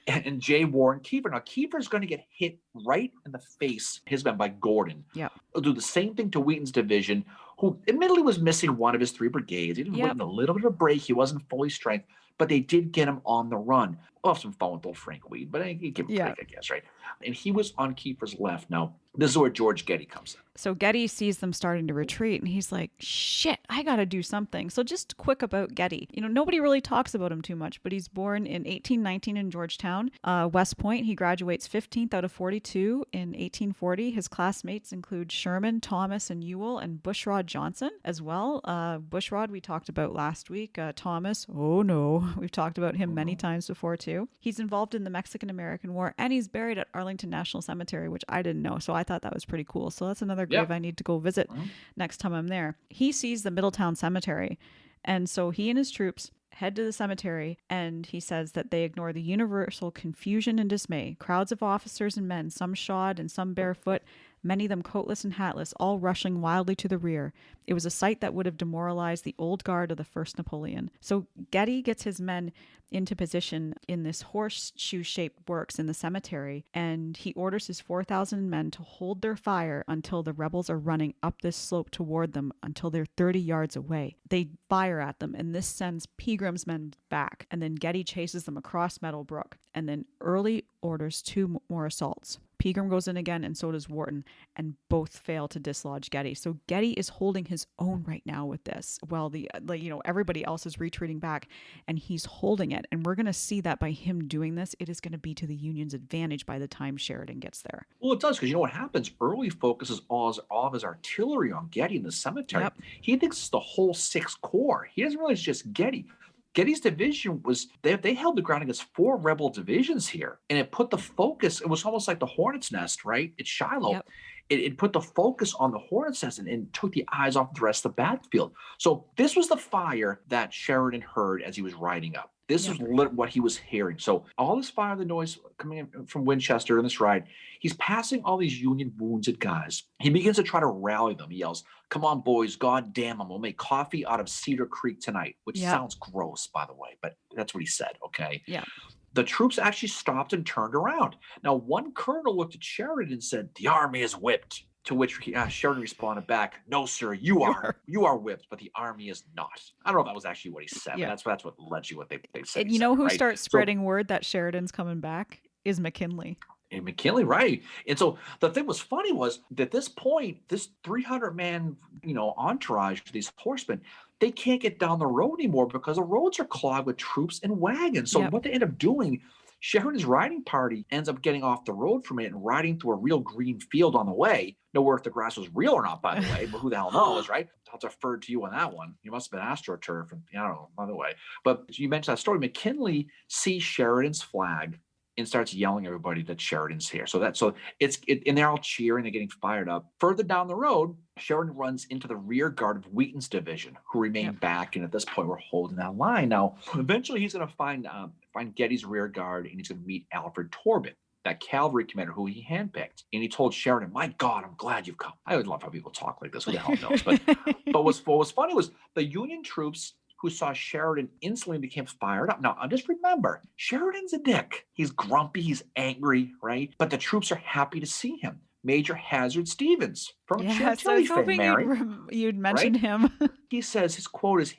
and J. Warren Kiefer. Now, Kiefer's going to get hit right in the face, his men, by Gordon. Yeah. He'll do the same thing to Wheaton's division, who admittedly was missing one of his 3 brigades. He didn't wait a little bit of a break. He wasn't fully strength, but they did get him on the run. I'll have some fun with old Frank Weed, but I give him a Yeah. break, I guess, right? And he was on Kiefer's left. Now, this is where George Getty comes in. So Getty sees them starting to retreat and he's like, shit, I gotta do something. So just quick about Getty. Nobody really talks about him too much, but he's born in 1819 in Georgetown, West Point. He graduates 15th out of 42 in 1840. His classmates include Sherman, Thomas, and Ewell, and Bushrod Johnson as well. Bushrod we talked about last week. Thomas, oh no, we've talked about him many times before too. He's involved in the Mexican-American War, and he's buried at Arlington National Cemetery, which I didn't know. So I thought that was pretty cool. So that's another grave I need to go visit next time I'm there. He sees the Middletown Cemetery, and so he and his troops head to the cemetery, and he says that they ignore the universal confusion and dismay. Crowds of officers and men, some shod and some barefoot, many of them coatless and hatless, all rushing wildly to the rear. It was a sight that would have demoralized the old guard of the first Napoleon. So Getty gets his men into position in this horseshoe-shaped works in the cemetery, and he orders his 4,000 men to hold their fire until the rebels are running up this slope toward them until they're 30 yards away. They fire at them, and this sends Pegram's men back, and then Getty chases them across Meadowbrook, and then Early orders 2 more assaults. Pegram goes in again, and so does Wharton, and both fail to dislodge Getty. So Getty is holding his own right now with this, while everybody else is retreating back, and he's holding it. And we're going to see that by him doing this, it is going to be to the Union's advantage by the time Sheridan gets there. Well, it does, because you know what happens? Early focuses all of his artillery on Getty in the cemetery. Yep. He thinks it's the whole Sixth Corps. He doesn't realize it's just Getty. Getty's division was, they held the ground against 4 rebel divisions here, and it put the focus, it was almost like the hornet's nest, right? It's Shiloh. Yep. It put the focus on the hornet's nest and took the eyes off the rest of the battlefield. So this was the fire that Sheridan heard as he was riding up. This is what he was hearing. So all this fire, the noise coming in from Winchester in this ride, he's passing all these Union wounded guys. He begins to try to rally them. He yells, "Come on, boys, God damn them. We'll make coffee out of Cedar Creek tonight," which sounds gross, by the way, but that's what he said, okay? Yeah. The troops actually stopped and turned around. Now, one colonel looked at Sheridan and said, "The army is whipped." To which Sheridan responded back, "No, sir, you are whipped, but the army is not." I don't know if that was actually what he said, but that's what allegedly what they said. And you know who starts spreading word that Sheridan's coming back is McKinley. And McKinley, right? And so the thing was funny was that at this point, this 300-man, entourage, these horsemen, they can't get down the road anymore because the roads are clogged with troops and wagons. So what they end up doing, Sheridan's riding party ends up getting off the road from it and riding through a real green field on the way. Nowhere if the grass was real or not, by the way, but who the hell knows, right? I'll defer to you on that one. You must have been AstroTurf, and I don't know, by the way. But you mentioned that story. McKinley sees Sheridan's flag and starts yelling at everybody that Sheridan's here. So and they're all cheering, they're getting fired up. Further down the road, Sheridan runs into the rear guard of Wheaton's division, who remain back, and at this point, we're holding that line. Now, eventually, he's going to find Getty's rear guard, and he's going to meet Alfred Torbett, that cavalry commander who he handpicked. And he told Sheridan, "My God, I'm glad you've come." I would love how people talk like this. Who the hell knows? But what was funny was the Union troops who saw Sheridan instantly became fired up. Now, just remember, Sheridan's a dick. He's grumpy, he's angry, right? But the troops are happy to see him. Major Hazard Stevens from Chantilly fame, Mary. You'd mentioned him. He says, his quote is,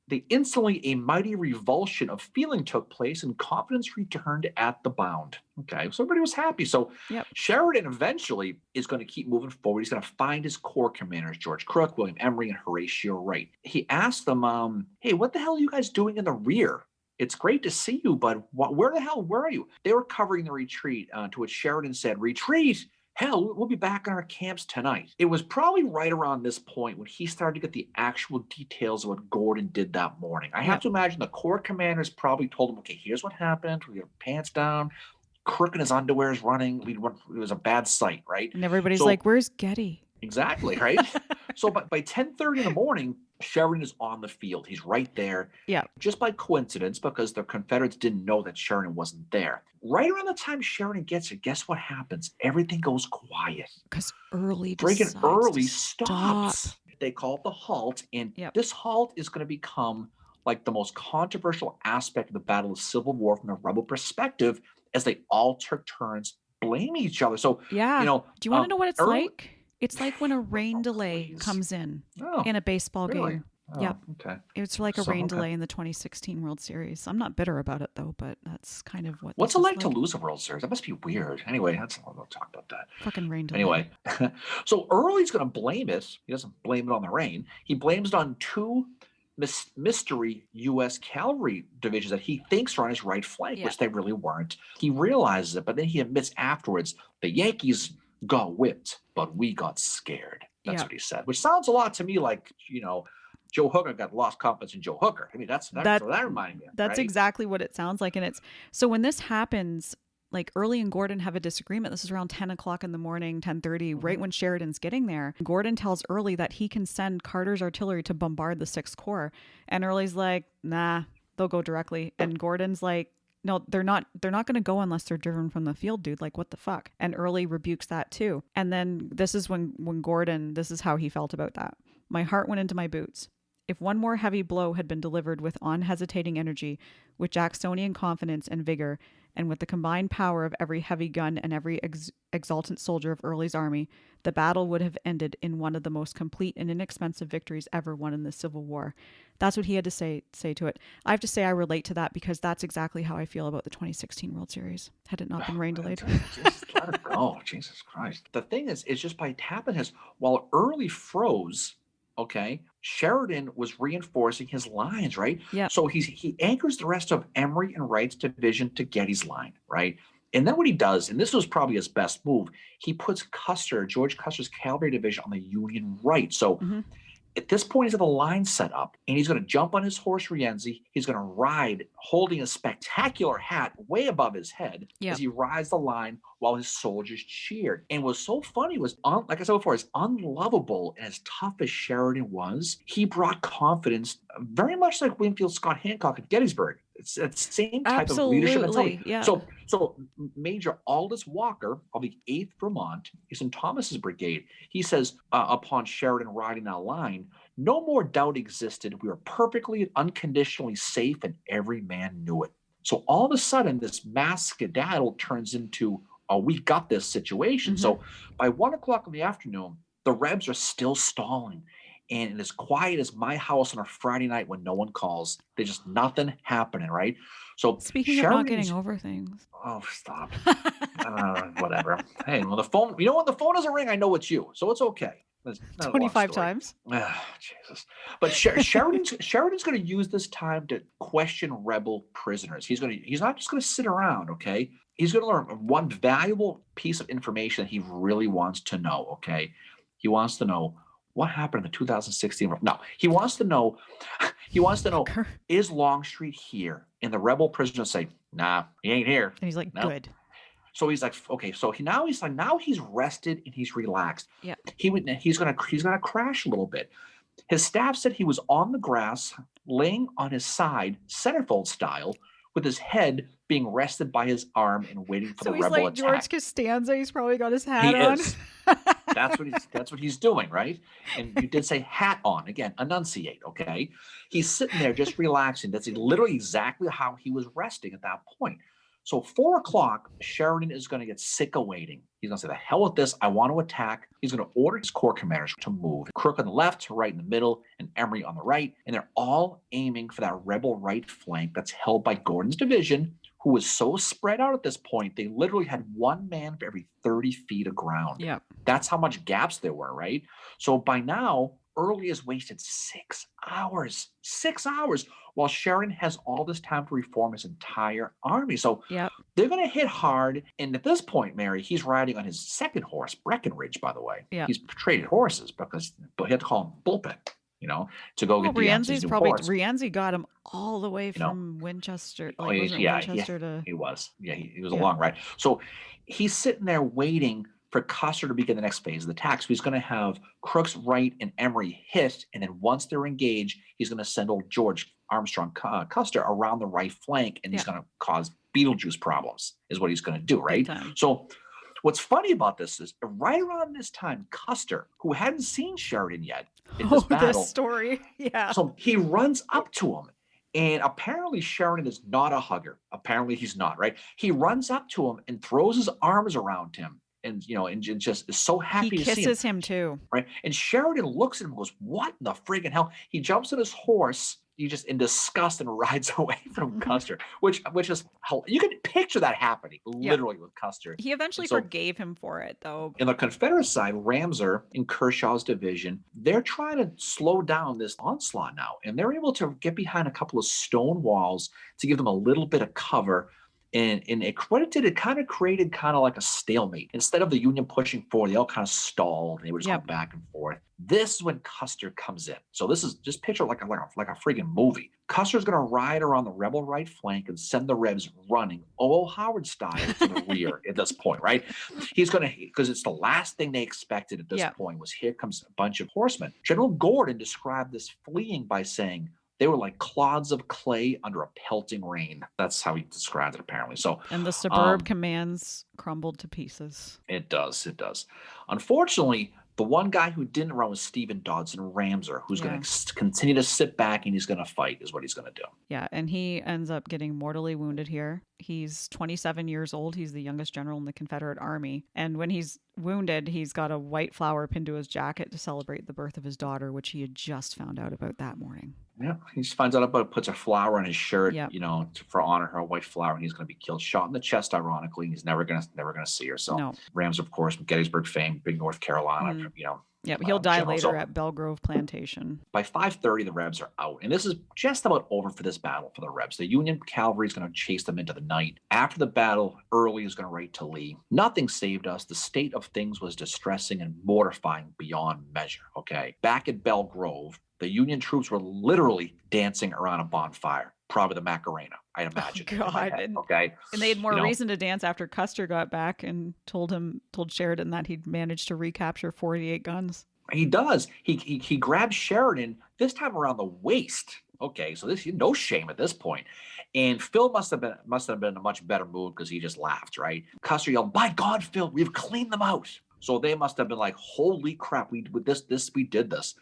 "They instantly a mighty revulsion of feeling took place and confidence returned at the bound." Okay, so everybody was happy. So Sheridan eventually is going to keep moving forward. He's going to find his corps commanders, George Crook, William Emery, and Horatio Wright. He asked them, "Hey, what the hell are you guys doing in the rear? It's great to see you, but where are you?" They were covering the retreat, to which Sheridan said, "Retreat? Hell, we'll be back in our camps tonight." It was probably right around this point when he started to get the actual details of what Gordon did that morning. I have to imagine the corps commanders probably told him, "Okay, here's what happened. We got pants down. Crook in his underwear is running. It was a bad sight, right?" And everybody's like, "Where's Getty?" Exactly, right? So by 10:30 in the morning, Sheridan is on the field. He's right there. Yeah. Just by coincidence, because the Confederates didn't know that Sheridan wasn't there. Right around the time Sheridan gets here, guess what happens? Everything goes quiet. Because Early stops. They call it the halt, and this halt is going to become like the most controversial aspect of the Battle of Civil War from a rebel perspective, as they all took turns blaming each other. So, do you want to know what it's like? It's like when a rain delay comes in a baseball game. Yep. Oh, okay. It's like a So, rain okay. delay in the 2016 World Series. I'm not bitter about it though, but that's kind of what What's this it is like to like. lose a World Series? That must be weird. Anyway, we'll talk about that. Fucking rain delay. Anyway, so Early's going to blame it. He doesn't blame it on the rain. He blames it on two mystery U.S. cavalry divisions that he thinks are on his right flank, Yeah. which they really weren't. He realizes it, but then he admits afterwards the Yankees got whipped, but we got scared. That's Yeah. what he said, which sounds a lot to me like, Joe Hooker got lost confidence in Joe Hooker. I mean, that's That what that reminded me of, that's right? exactly what it sounds like. And it's so when this happens, like Early and Gordon have a disagreement. This is around 10 o'clock in the morning, 10:30, Mm-hmm. right when Sheridan's getting there. Gordon tells Early that he can send Carter's artillery to bombard the Sixth Corps. And Early's like, nah, they'll go directly. And Gordon's like, no, they're not going to go unless they're driven from the field, dude. Like, what the fuck? And Early rebukes that too. And then this is when Gordon, this is how he felt about that. My heart went into my boots. If one more heavy blow had been delivered with unhesitating energy, with Jacksonian confidence and vigor, and with the combined power of every heavy gun and every exultant soldier of Early's army, the battle would have ended in one of the most complete and inexpensive victories ever won in the Civil War. That's what he had to say to it. I have to say I relate to that because that's exactly how I feel about the 2016 World Series. Had it not been rain delayed. Just let it go. Jesus Christ. The thing is, it's just by tapping his, while Early froze, okay, Sheridan was reinforcing his lines, right? Yep. So he anchors the rest of Emory and Wright's division to Getty's line, right? And then what he does, and this was probably his best move, he puts George Custer's cavalry division on the Union right. So Mm-hmm. at this point, he's got the line set up, and he's going to jump on his horse Rienzi. He's going to ride, holding a spectacular hat way above his head as Yep. he rides the line while his soldiers cheered. And what's so funny was, like I said before, as unlovable and as tough as Sheridan was, he brought confidence, very much like Winfield Scott Hancock at Gettysburg. It's that same type of leadership mentality. Absolutely. Yeah. So Major Aldous Walker of the 8th Vermont is in Thomas's brigade. He says, upon Sheridan riding that line, no more doubt existed. We were perfectly and unconditionally safe, and every man knew it. So all of a sudden, this mass skedaddle turns into a we got this situation. Mm-hmm. So by 1 o'clock in the afternoon, the Rebs are still stalling. And as quiet as my house on a Friday night when no one calls, there's just nothing happening, right? So Speaking of not getting over things. Oh, stop. Whatever. Hey, well, the phone, when the phone doesn't ring, I know it's you. So it's okay. 25 times. Jesus. But Sheridan's going to use this time to question rebel prisoners. He's not just going to sit around, okay? He's going to learn one valuable piece of information that he really wants to know, okay? He wants to know what happened in the 2016. No, he wants to know, is Longstreet here? And the rebel prisoners say, nah, he ain't here. And he's like, no. Good. So he's like, okay. So now he's rested and he's relaxed. Yeah. He's gonna crash a little bit. His staff said he was on the grass, laying on his side, centerfold style, with his head being rested by his arm and waiting for the rebel attack. So he's like George Costanza. He's probably got his hat he on. Is. That's what he's doing, right? And you did say hat on. Again, enunciate, okay? He's sitting there just relaxing. That's literally exactly how he was resting at that point. So 4 o'clock, Sheridan is going to get sick of waiting. He's going to say, the hell with this. I want to attack. He's going to order his corps commanders to move. Crook on the left, Wright in the middle, and Emory on the right. And they're all aiming for that rebel right flank that's held by Gordon's division, who was so spread out at this point, they literally had one man for every 30 feet of ground. Yep. That's how much gaps there were, right? So by now, Early has wasted 6 hours. 6 hours while Sheridan has all this time to reform his entire army. So they're going to hit hard. And at this point, Mary, he's riding on his second horse, Breckinridge, by the way. Yeah. He's traded horses but he had to call him Bullpen, to go get Rienzi's probably horse. Rienzi got him all the way from Winchester. Winchester to... He was. Yeah, he was a long ride. So he's sitting there waiting for Custer to begin the next phase of the attack. So he's going to have Crook's, Wright, and Emory hit, and then once they're engaged, he's going to send old George Armstrong Custer around the right flank, and he's going to cause Beetlejuice problems, is what he's going to do, right? So what's funny about this is right around this time, Custer, who hadn't seen Sheridan yet in this battle. This story, yeah. So he runs up to him. And apparently Sheridan is not a hugger. Apparently he's not, right? He runs up to him and throws his arms around him and just is so He happy to see him. kisses him too. Right. And Sheridan looks at him and goes, "What in the friggin' hell?" He jumps on his horse. He just in disgust and rides away from Custer, which is how you can picture that happening literally with Custer. He eventually forgave him for it, though. In the Confederate side, Ramseur in Kershaw's division, they're trying to slow down this onslaught now, and they're able to get behind a couple of stone walls to give them a little bit of cover. And what it did, it kind of created kind of like a stalemate. Instead of the Union pushing forward, they all kind of stalled. And they would just go back and forth. This is when Custer comes in. So this is just picture like a friggin' movie. Custer's going to ride around the rebel right flank and send the Rebs running, O. Howard style, to the rear at this point, right? He's going to, because it's the last thing they expected at this point was here comes a bunch of horsemen. General Gordon described this fleeing by saying, they were like clods of clay under a pelting rain. That's how he described it, apparently. So, and the suburb commands crumbled to pieces. It does. Unfortunately, the one guy who didn't run was Stephen Dodson Ramseur, who's going to continue to sit back and he's going to fight, is what he's going to do. Yeah, and he ends up getting mortally wounded here. He's 27 years old. He's the youngest general in the Confederate Army. And when he's wounded, he's got a white flower pinned to his jacket to celebrate the birth of his daughter, which he had just found out about that morning. Yeah, he just finds out about it, puts a flower on his shirt, for honor her, a white flower, and he's going to be killed, shot in the chest. Ironically, he's never gonna see her. So Rams, of course, Gettysburg fame, big North Carolina, Yeah, he'll die later at Belgrove Plantation. By 5:30, the Rebs are out, and this is just about over for this battle for the Rebs. The Union cavalry is going to chase them into the night. After the battle, Early is going to write to Lee, "Nothing saved us. The state of things was distressing and mortifying beyond measure." Okay, back at Belgrove, the Union troops were literally dancing around a bonfire, probably the Macarena, I'd imagine. Oh, God. Okay. And they had more reason to dance after Custer got back and told Sheridan that he'd managed to recapture 48 guns. He does. He grabs Sheridan, this time around the waist. Okay, so this no shame at this point. And Phil must have been in a much better mood because he just laughed, right? Custer yelled, "By God, Phil, we've cleaned them out." So they must have been like, "Holy crap, we did this."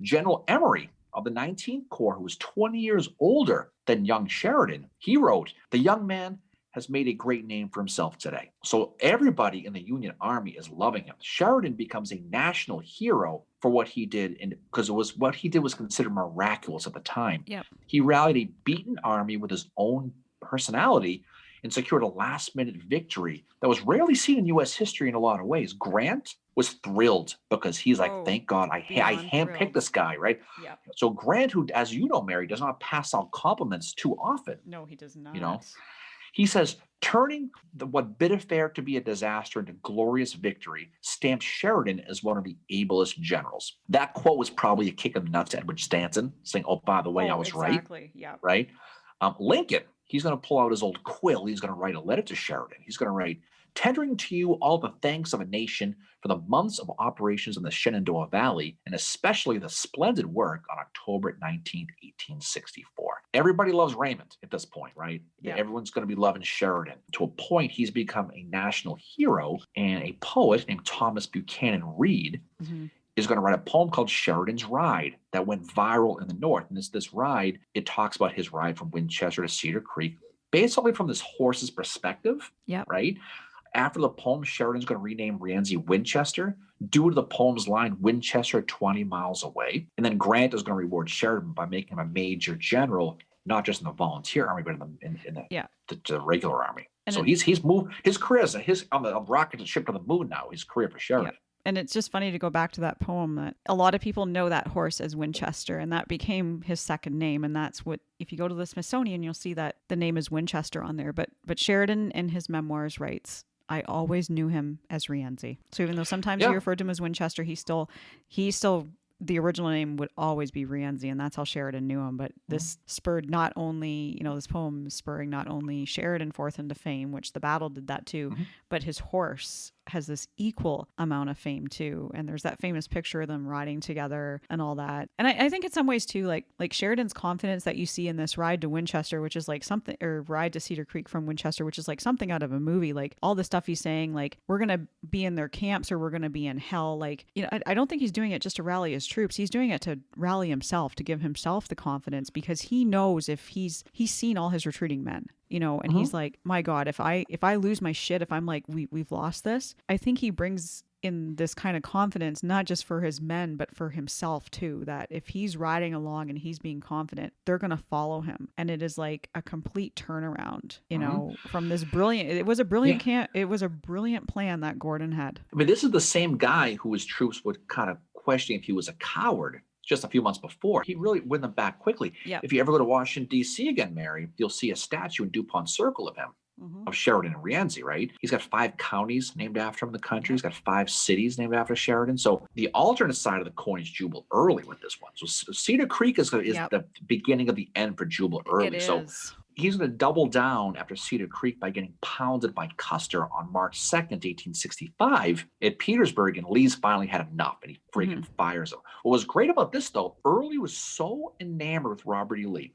General Emory of the 19th Corps, who was 20 years older than young Sheridan, he wrote, "The young man has made a great name for himself today." So everybody in the Union Army is loving him. Sheridan becomes a national hero for what he did, because what he did was considered miraculous at the time. Yep. He rallied a beaten army with his own personality and secured a last-minute victory that was rarely seen in U.S. history in a lot of ways. Grant was thrilled because he's like, "Thank God I handpicked this guy," right? Yeah. So Grant, who, as you know, Mary, does not pass out compliments too often. No, he does not. He says, turning what bid fair to be a disaster into glorious victory stamped Sheridan as one of the ablest generals. That quote was probably a kick in the nuts to Edward Stanton, saying, "Oh, by the way, I was exactly. right." Yeah. Right? Lincoln, he's going to pull out his old quill. He's going to write a letter to Sheridan. He's going to write, "Tendering to you all the thanks of a nation for the months of operations in the Shenandoah Valley, and especially the splendid work on October 19th, 1864. Everybody loves Raymond at this point, right? Yeah. Everyone's going to be loving Sheridan. To a point, he's become a national hero, and a poet named Thomas Buchanan Reed is going to write a poem called Sheridan's Ride that went viral in the North. And this ride, it talks about his ride from Winchester to Cedar Creek, basically from this horse's perspective, right? After the poem, Sheridan's going to rename Rienzi Winchester due to the poem's line, "Winchester 20 miles away." And then Grant is going to reward Sheridan by making him a major general, not just in the volunteer army, but in the regular army. And so he's moved his career on the rocket ship to the moon now. His career for Sheridan. Yeah. And it's just funny to go back to that poem that a lot of people know that horse as Winchester, and that became his second name. And that's what, if you go to the Smithsonian, you'll see that the name is Winchester on there. But Sheridan in his memoirs writes, "I always knew him as Rienzi." So even though sometimes he referred to him as Winchester, he still the original name would always be Rienzi, and that's how Sheridan knew him. But this spurred not only, this poem spurring not only Sheridan forth into fame, which the battle did that too, but his horse has this equal amount of fame too. And there's that famous picture of them riding together and all that. And I think in some ways too, like Sheridan's confidence that you see in this ride to Winchester, which is like something, or ride to Cedar Creek from Winchester, which is like something out of a movie, like all the stuff he's saying, like, we're going to be in their camps or we're going to be in hell. Like, I don't think he's doing it just to rally his troops. He's doing it to rally himself, to give himself the confidence, because he knows if he's seen all his retreating men. And he's like, my God, if I lose my shit, if I'm like, we've lost this, I think he brings in this kind of confidence, not just for his men, but for himself too, that if he's riding along and he's being confident, they're going to follow him. And it is like a complete turnaround, from this brilliant, it was a brilliant Yeah. camp. It was a brilliant plan that Gordon had. I mean, this is the same guy who his troops would kind of question if he was a coward just a few months before. He really won them back quickly. Yeah. If you ever go to Washington, D.C. again, Mary, you'll see a statue in DuPont Circle of him, of Sheridan and Rienzi, right? He's got 5 counties named after him in the country. He's got 5 cities named after Sheridan. So the alternate side of the coin is Jubal Early with this one. So Cedar Creek is the beginning of the end for Jubal Early. So he's going to double down after Cedar Creek by getting pounded by Custer on March 2nd, 1865 at Petersburg, and Lee's finally had enough, and he freaking fires him. What was great about this, though, Early was so enamored with Robert E. Lee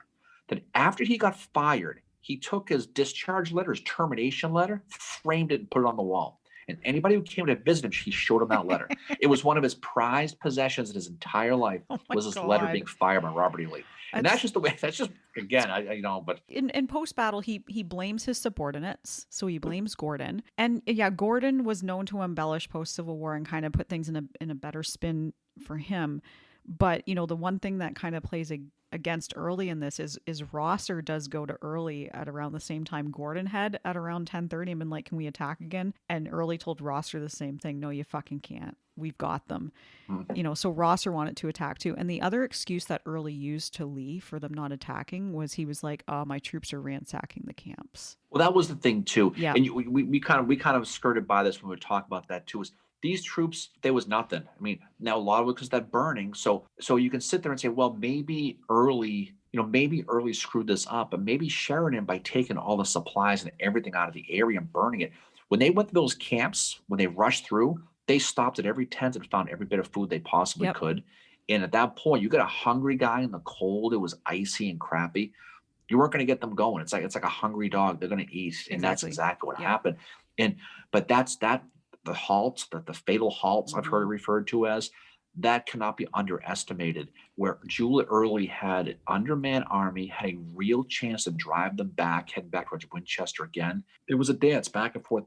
that after he got fired, he took his discharge letter, his termination letter, framed it, and put it on the wall. And anybody who came to visit him, he showed him that letter. It was one of his prized possessions in his entire life, was this letter being fired by Robert E. Lee. And that's just the way, that's just, again, but. In post-battle, he blames his subordinates. So he blames Gordon. And yeah, Gordon was known to embellish post-Civil War and kind of put things in a better spin for him. But, the one thing that kind of plays against Early in this is Rosser does go to Early at around the same time Gordon had at around 10:30 and been like, can we attack again? And Early told Rosser the same thing. No, you fucking can't. We've got them. So Rosser wanted to attack too. And the other excuse that Early used to Lee for them not attacking was he was like, my troops are ransacking the camps. Well, that was the thing too. Yeah. And we kind of skirted by this when we were talking about that too, is these troops, there was nothing. I mean, now a lot of it because that burning. So you can sit there and say, well, maybe Early screwed this up, but maybe Sheridan, by taking all the supplies and everything out of the area and burning it, when they went to those camps, when they rushed through, they stopped at every tent and found every bit of food they possibly could. And at that point, you got a hungry guy in the cold. It was icy and crappy. You weren't going to get them going. It's like a hungry dog. They're going to eat. And that's exactly what happened. But that's the halts, the fatal halts I've heard it referred to as, that cannot be underestimated, where Jubal Early had an undermanned army, had a real chance to drive them back, heading back towards Winchester again. It was a dance back and forth.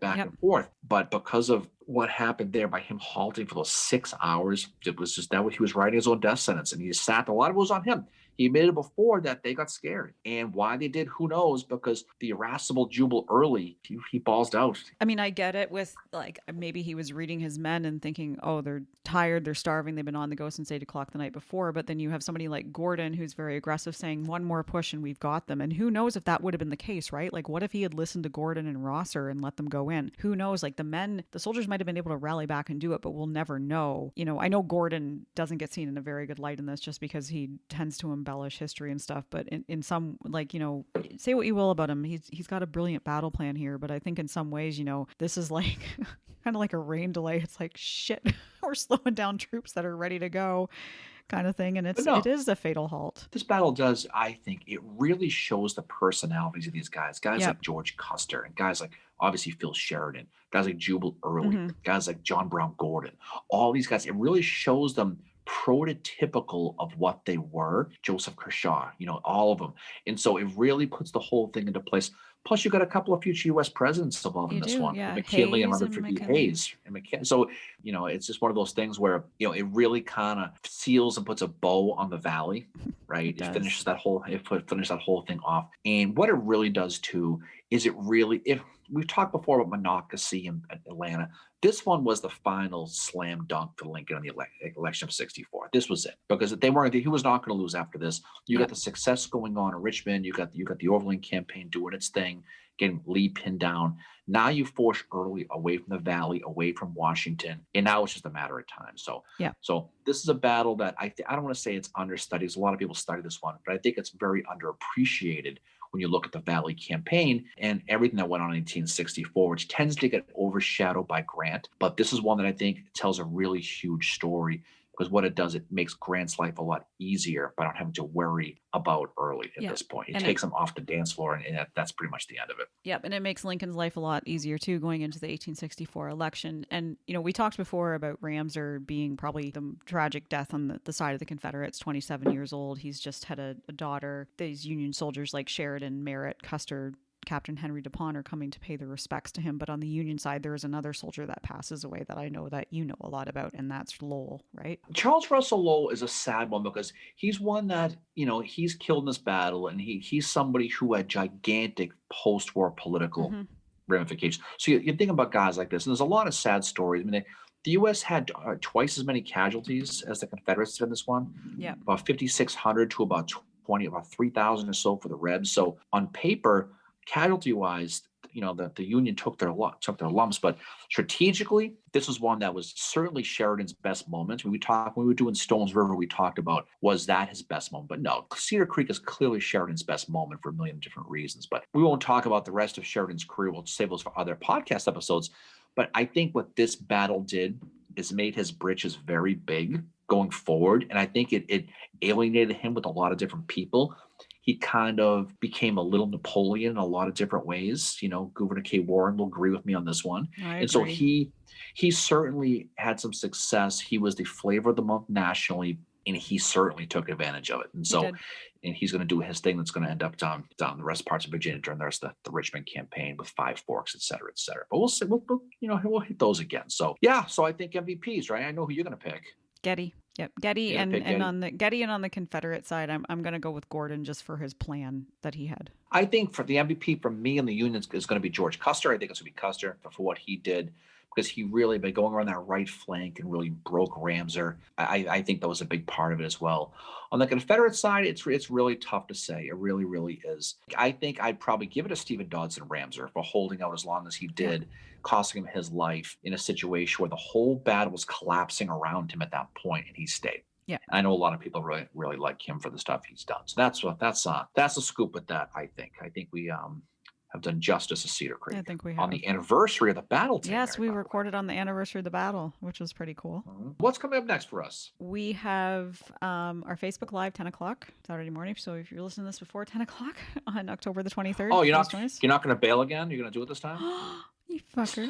But because of what happened there by him halting for those 6 hours, it was just that he was writing his own death sentence, and he sat. A lot of it was on him. He admitted before that they got scared, and why they did, who knows? Because the irascible Jubal Early, he ballsed out. I mean, I get it with like maybe he was reading his men and thinking, oh, they're tired, they're starving, they've been on the go since 8 o'clock the night before. But then you have somebody like Gordon who's very aggressive, saying one more push and we've got them. And who knows if that would have been the case, right? Like, what if he had listened to Gordon and Rosser and let them go in? Who knows? Like the soldiers might have been able to rally back and do it, but we'll never know. I know Gordon doesn't get seen in a very good light in this just because he tends to embellish history and stuff, but in some, like, say what you will about him, he's got a brilliant battle plan here, but I think in some ways, this is like kind of like a rain delay. It's like, shit, we're slowing down troops that are ready to go kind of thing, and it is a fatal halt. This battle does, I think, it really shows the personalities of these guys like George Custer, and guys like obviously Phil Sheridan, guys like Jubal Early, guys like John Brown Gordon, all these guys. It really shows them prototypical of what they were. Joseph Kershaw, all of them. And so it really puts the whole thing into place. Plus, you got a couple of future U.S. presidents involved in this one. Yeah. McKinley and Hayes and McKinley. So, it's just one of those things where, it really kind of seals and puts a bow on the valley, right? It finishes that whole thing off. And what it really does too is if we've talked before about Monocacy and Atlanta, this one was the final slam dunk for Lincoln in the election of 64. This was it, because he was not going to lose after this. You got the success going on in Richmond. You got the Overland campaign doing its thing, getting Lee pinned down. Now you force Early away from the valley, away from Washington, and now it's just a matter of time. So this is a battle that I don't want to say it's understudied, because a lot of people study this one, but I think it's very underappreciated when you look at the Valley campaign and everything that went on in 1864, which tends to get overshadowed by Grant. But this is one that I think tells a really huge story, because what it does, it makes Grant's life a lot easier by not having to worry about Early at this point. It takes him off the dance floor, and that's pretty much the end of it. Yep, and it makes Lincoln's life a lot easier, too, going into the 1864 election. And, we talked before about Ramseur being probably the tragic death on the side of the Confederates, 27 years old. He's just had a daughter. These Union soldiers like Sheridan, Merritt, Custer, Captain Henry DuPont are coming to pay their respects to him. But on the Union side, there is another soldier that passes away that I know that you know a lot about, and that's Lowell, right? Charles Russell Lowell is a sad one because he's one that, he's killed in this battle, and he's somebody who had gigantic post-war political ramifications. So you think about guys like this, and there's a lot of sad stories. I mean, the U.S. had twice as many casualties as the Confederates did in this one. Yeah. About 5,600 to about 3,000 or so for the Rebs. So on paper, casualty-wise, the Union took their lumps, but strategically, this was one that was certainly Sheridan's best moment. When we were doing Stones River, we talked about, was that his best moment? But no, Cedar Creek is clearly Sheridan's best moment for a million different reasons. But we won't talk about the rest of Sheridan's career. We'll save those for other podcast episodes. But I think what this battle did is made his britches very big going forward. And I think it alienated him with a lot of different people. He kind of became a little Napoleon in a lot of different ways. Governor K. Warren will agree with me on this one. And so he certainly had some success. He was the flavor of the month nationally, and he certainly took advantage of it. And so, and he's going to do his thing that's going to end up down the rest parts of Virginia during the rest of the Richmond campaign with Five Forks, et cetera, et cetera. But we'll see. We'll hit those again. So yeah. So I think MVPs, right? I know who you're going to pick. Getty. Yep. Getty and on the Confederate side, I'm going to go with Gordon just for his plan that he had. I think for the MVP from me and the Union is going to be George Custer. I think it's going to be Custer for what he did, because he really, by going around that right flank and really broke Ramseur, I think that was a big part of it as well. On the Confederate side, it's really tough to say. It really, really is. I think I'd probably give it to Stephen Dodson Ramseur for holding out as long as he did, costing him his life in a situation where the whole battle was collapsing around him at that point, and he stayed. Yeah, I know a lot of people really, really like him for the stuff he's done. So that's a scoop with that. I think we have done justice to Cedar Creek. I think we have. On the anniversary of the battle. Yes, we recorded on the anniversary of the battle, which was pretty cool. What's coming up next for us? We have our Facebook Live 10 o'clock Saturday morning. So if you're listening to this before 10 o'clock on October the 23rd. Oh, you're not going to bail again? You're going to do it this time? You fucker.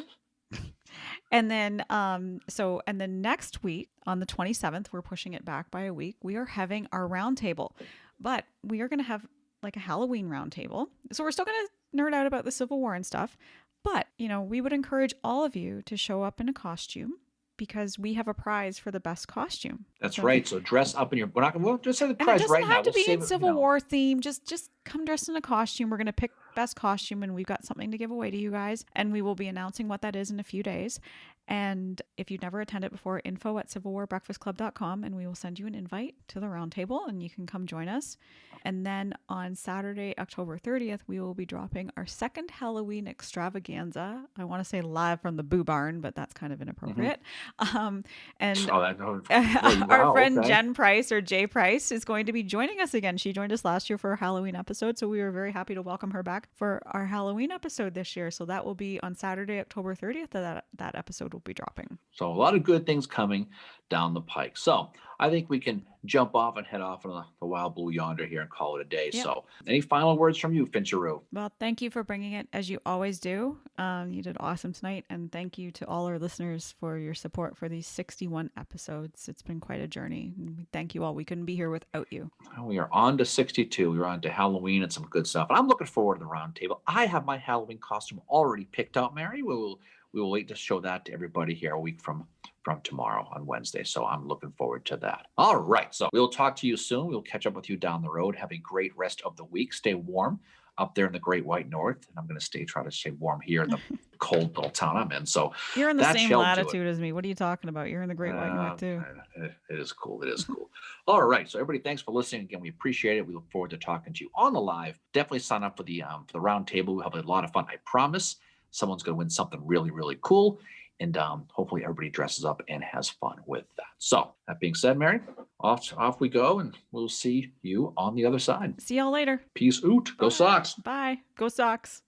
And then next week on the 27th, we're pushing it back by a week. We are having our roundtable, but we are going to have like a Halloween roundtable. So we're still going to nerd out about the Civil War and stuff, but we would encourage all of you to show up in a costume, because we have a prize for the best costume. That's right. So dress up in your. We'll just say the prize right now. It doesn't have to be in Civil War theme. Just come dressed in a costume. We're going to pick best costume, and we've got something to give away to you guys. And we will be announcing what that is in a few days. And if you've never attended before, info@civilwarbreakfastclub.com, and we will send you an invite to the roundtable, and you can come join us. And then on Saturday, October 30th, we will be dropping our second Halloween extravaganza. I want to say live from the Boo Barn, but that's kind of inappropriate. And our friend Jen Price, or Jay Price, is going to be joining us again. She joined us last year for a Halloween episode, so we were very happy to welcome her back for our Halloween episode this year. So that will be on Saturday, October 30th, that episode will be dropping. So a lot of good things coming down the pike. So I think we can jump off and head off on the wild blue yonder here and call it a day. Yep. So any final words from you, Fincheroo? Well, thank you for bringing it, as you always do. You did awesome tonight. And thank you to all our listeners for your support for these 61 episodes. It's been quite a journey. And thank you all. We couldn't be here without you. We are on to 62. We're on to Halloween and some good stuff. And I'm looking forward to the round table. I have my Halloween costume already picked out, Mary. We will wait to show that to everybody here a week from tomorrow on Wednesday. So I'm looking forward to that. All right. So we'll talk to you soon. We'll catch up with you down the road. Have a great rest of the week. Stay warm up there in the Great White North. And I'm going to try to stay warm here in the cold little town I'm in. So you're in the same latitude as me. What are you talking about? You're in the Great White North too. It is cool. It is cool. All right. So everybody, thanks for listening. Again, we appreciate it. We look forward to talking to you on the live. Definitely sign up for the round table. We'll have a lot of fun. I promise. Someone's going to win something really, really cool. And hopefully everybody dresses up and has fun with that. So that being said, Mary, off we go, and we'll see you on the other side. See y'all later. Peace out. Go Sox. Bye. Go Sox.